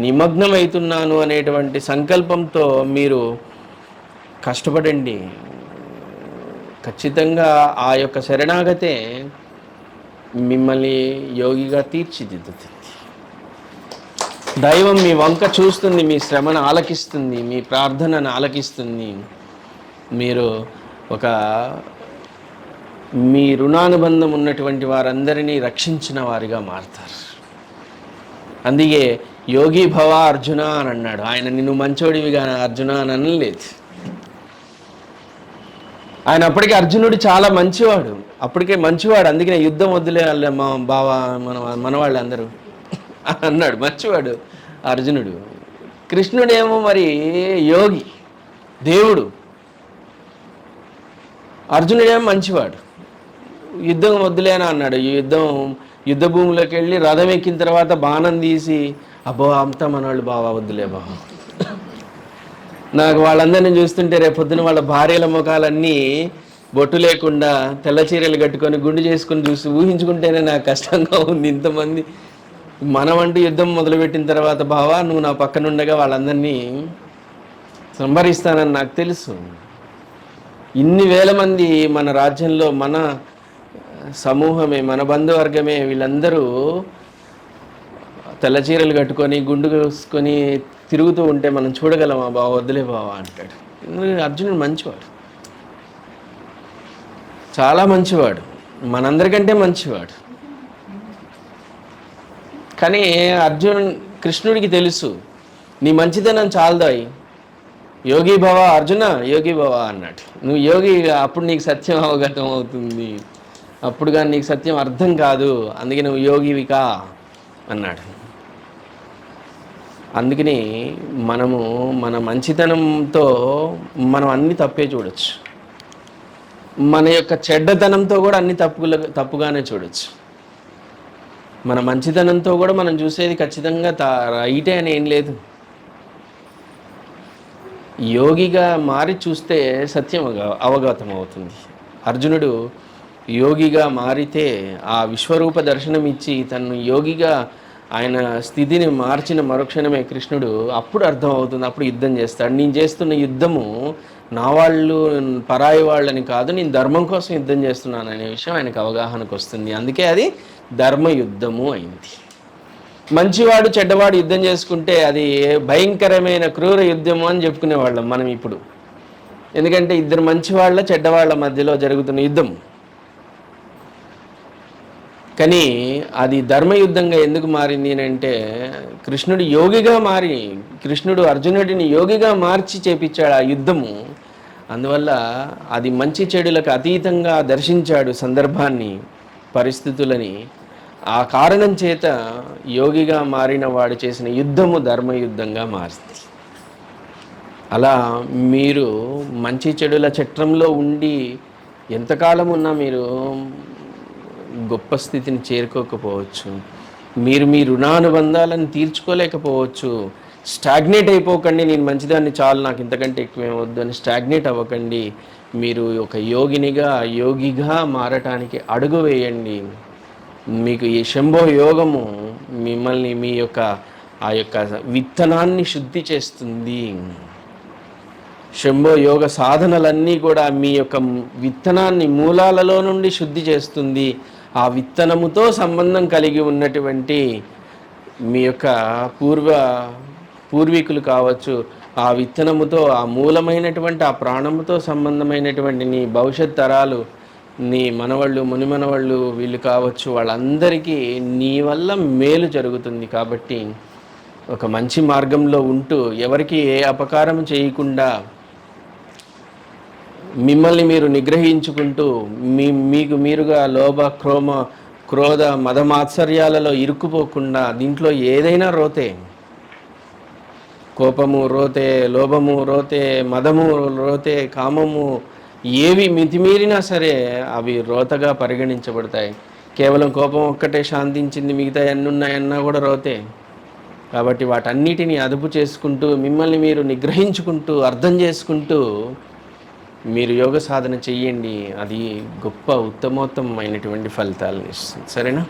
నిమగ్నమవుతున్నాను అనేటువంటి సంకల్పంతో మీరు కష్టపడండి. ఖచ్చితంగా ఆ యొక్క శరణాగతే మిమ్మల్ని యోగిగా తీర్చిదిద్దుతుంది. దైవం మీ వంక చూస్తుంది, మీ శ్రమను ఆలకిస్తుంది, మీ ప్రార్థనను ఆలకిస్తుంది. మీరు ఒక మీ రుణానుబంధం ఉన్నటువంటి వారందరినీ రక్షించిన వారిగా మారుతారు. అందుకే యోగి భవ అర్జున అని అన్నాడు. ఆయన నిన్ను మంచోడివిగా అర్జున అని అనలేదు. ఆయన అప్పటికే అర్జునుడు చాలా మంచివాడు, అప్పటికే మంచివాడు. అందుకనే యుద్ధం వద్దులే మా బావా మనవాళ్ళు అందరూ అన్నాడు. మంచివాడు అర్జునుడు. కృష్ణుడేమో మరి యోగి, దేవుడు. అర్జునుడేమో మంచివాడు, యుద్ధం వద్దులే అని అన్నాడు. యుద్ధ భూమిలోకి వెళ్ళి రథం ఎక్కిన తర్వాత బాణం తీసి అబ్బో అంతా మనవాళ్ళు బావా వద్దులే బావా. నాకు వాళ్ళందరినీ చూస్తుంటే రేపొద్దున వాళ్ళ భార్యల ముఖాలన్నీ బొట్టు లేకుండా తెల్ల చీరలు కట్టుకొని గుండు చేసుకొని చూసి ఊహించుకుంటేనే నాకు కష్టంగా ఉంది. ఇంతమంది మనమంటూ యుద్ధం మొదలుపెట్టిన తర్వాత బావా నువ్వు నా పక్కనుండగా వాళ్ళందరినీ సంహరిస్తానని నాకు తెలుసు. ఇన్ని వేల మంది మన రాజ్యంలో మన సమూహమే, మన బంధువర్గమే, వీళ్ళందరూ తెల్ల చీరలు కట్టుకొని గుండు కోసుకొని తిరుగుతూ ఉంటే మనం చూడగలమా? బావ వద్దులే బావా అంటాడు. అర్జునుడు మంచివాడు, చాలా మంచివాడు, మనందరికంటే మంచివాడు. కానీ కృష్ణుడికి తెలుసు నీ మంచితనం చాలదాయి, యోగి భవ అర్జున యోగి భవ అన్నాడు. నువ్వు యోగి, అప్పుడు నీకు సత్యం అవగతం అవుతుంది, అప్పుడు కానీ నీకు సత్యం అర్థం కాదు, అందుకే నువ్వు యోగివికా అన్నాడు. అందుకని మనము మన మంచితనంతో మనం అన్ని తప్పే చూడొచ్చు, మన యొక్క చెడ్డతనంతో కూడా అన్ని తప్పుగానే చూడొచ్చు. మన మంచితనంతో కూడా మనం చూసేది ఖచ్చితంగా రైటే అని ఏం లేదు. యోగిగా మారి చూస్తే సత్యం అవగతం అవుతుంది. అర్జునుడు యోగిగా మారితే ఆ విశ్వరూప దర్శనం ఇచ్చి తను యోగిగా ఆయన స్థితిని మార్చిన మరుక్షణమే కృష్ణుడు అప్పుడు అర్థం అవుతుంది, అప్పుడు యుద్ధం చేస్తాడు. నేను చేస్తున్న యుద్ధము నా వాళ్ళు పరాయి వాళ్ళని కాదు, నేను ధర్మం కోసం యుద్ధం చేస్తున్నాను అనే విషయం ఆయనకు అవగాహనకు వస్తుంది. అందుకే అది ధర్మ యుద్ధము అయింది. మంచివాడు చెడ్డవాడు యుద్ధం చేసుకుంటే అది భయంకరమైన క్రూర యుద్ధము అని చెప్పుకునేవాళ్ళం మనం ఇప్పుడు. ఎందుకంటే ఇద్దరు మంచివాళ్ళ చెడ్డవాళ్ళ మధ్యలో జరుగుతున్న యుద్ధం. కానీ అది ధర్మయుద్ధంగా ఎందుకు మారింది అంటే కృష్ణుడు యోగిగా మారి, కృష్ణుడు అర్జునుడిని యోగిగా మార్చి చేపించాడు ఆ యుద్ధము. అందువల్ల అది మంచి చెడులకు అతీతంగా దర్శించాడు సందర్భాన్ని, పరిస్థితులని. ఆ కారణం చేత యోగిగా మారిన వాడు చేసిన యుద్ధము ధర్మయుద్ధంగా మారింది. అలా మీరు మంచి చెడుల చట్రంలో ఉండి ఎంతకాలం ఉన్నా మీరు గొప్ప స్థితిని చేరుకోకపోవచ్చు. మీరు మీ రుణానుబంధాలను తీర్చుకోలేకపోవచ్చు. స్టాగ్నేట్ అయిపోకండి, నేను మంచిదాన్ని చాలు, నాకు ఇంతకంటే ఎక్కువేమొద్దు అని స్టాగ్నేట్ అవ్వకండి. మీరు ఒక యోగిగా మారటానికి అడుగు వేయండి. మీకు ఈ శంభో యోగము మిమ్మల్ని మీ యొక్క ఆ యొక్క విత్తనాన్ని శుద్ధి చేస్తుంది. శంభో యోగ సాధనలన్నీ కూడా మీ యొక్క విత్తనాన్ని మూలాలలో నుండి శుద్ధి చేస్తుంది. ఆ విత్తనముతో సంబంధం కలిగి ఉన్నటువంటి మీ యొక్క పూర్వీకులు కావచ్చు, ఆ విత్తనముతో ఆ మూలమైనటువంటి ఆ ప్రాణముతో సంబంధమైనటువంటి నీ భవిష్యత్ తరాలు, నీ మనవాళ్ళు మునిమనవాళ్ళు వీళ్ళు కావచ్చు, వాళ్ళందరికీ నీ వల్ల మేలు జరుగుతుంది. కాబట్టి ఒక మంచి మార్గంలో ఉంటూ ఎవరికి ఏ అపకారం చేయకుండా మిమ్మల్ని మీరు నిగ్రహించుకుంటూ మీకు మీరుగా లోభ క్రోధ మదమాత్సర్యాలలో ఇరుక్కుపోకుండా, దీంట్లో ఏదైనా రోతే, కోపము రోతే, లోభము రోతే, మదము రోతే, కామము ఏవి మితిమీరినా సరే అవి రోతగా పరిగణించబడతాయి. కేవలం కోపం ఒక్కటే శాంతించింది, మిగతా ఎన్ని ఉన్నాయన్నా కూడా రోతే. కాబట్టి వాటన్నిటిని అదుపు చేసుకుంటూ మిమ్మల్ని మీరు నిగ్రహించుకుంటూ అర్థం చేసుకుంటూ మీరు యోగ సాధన చెయ్యండి. అది గొప్ప ఉత్తమోత్తమైనటువంటి ఫలితాలను ఇస్తుంది. సరేనా?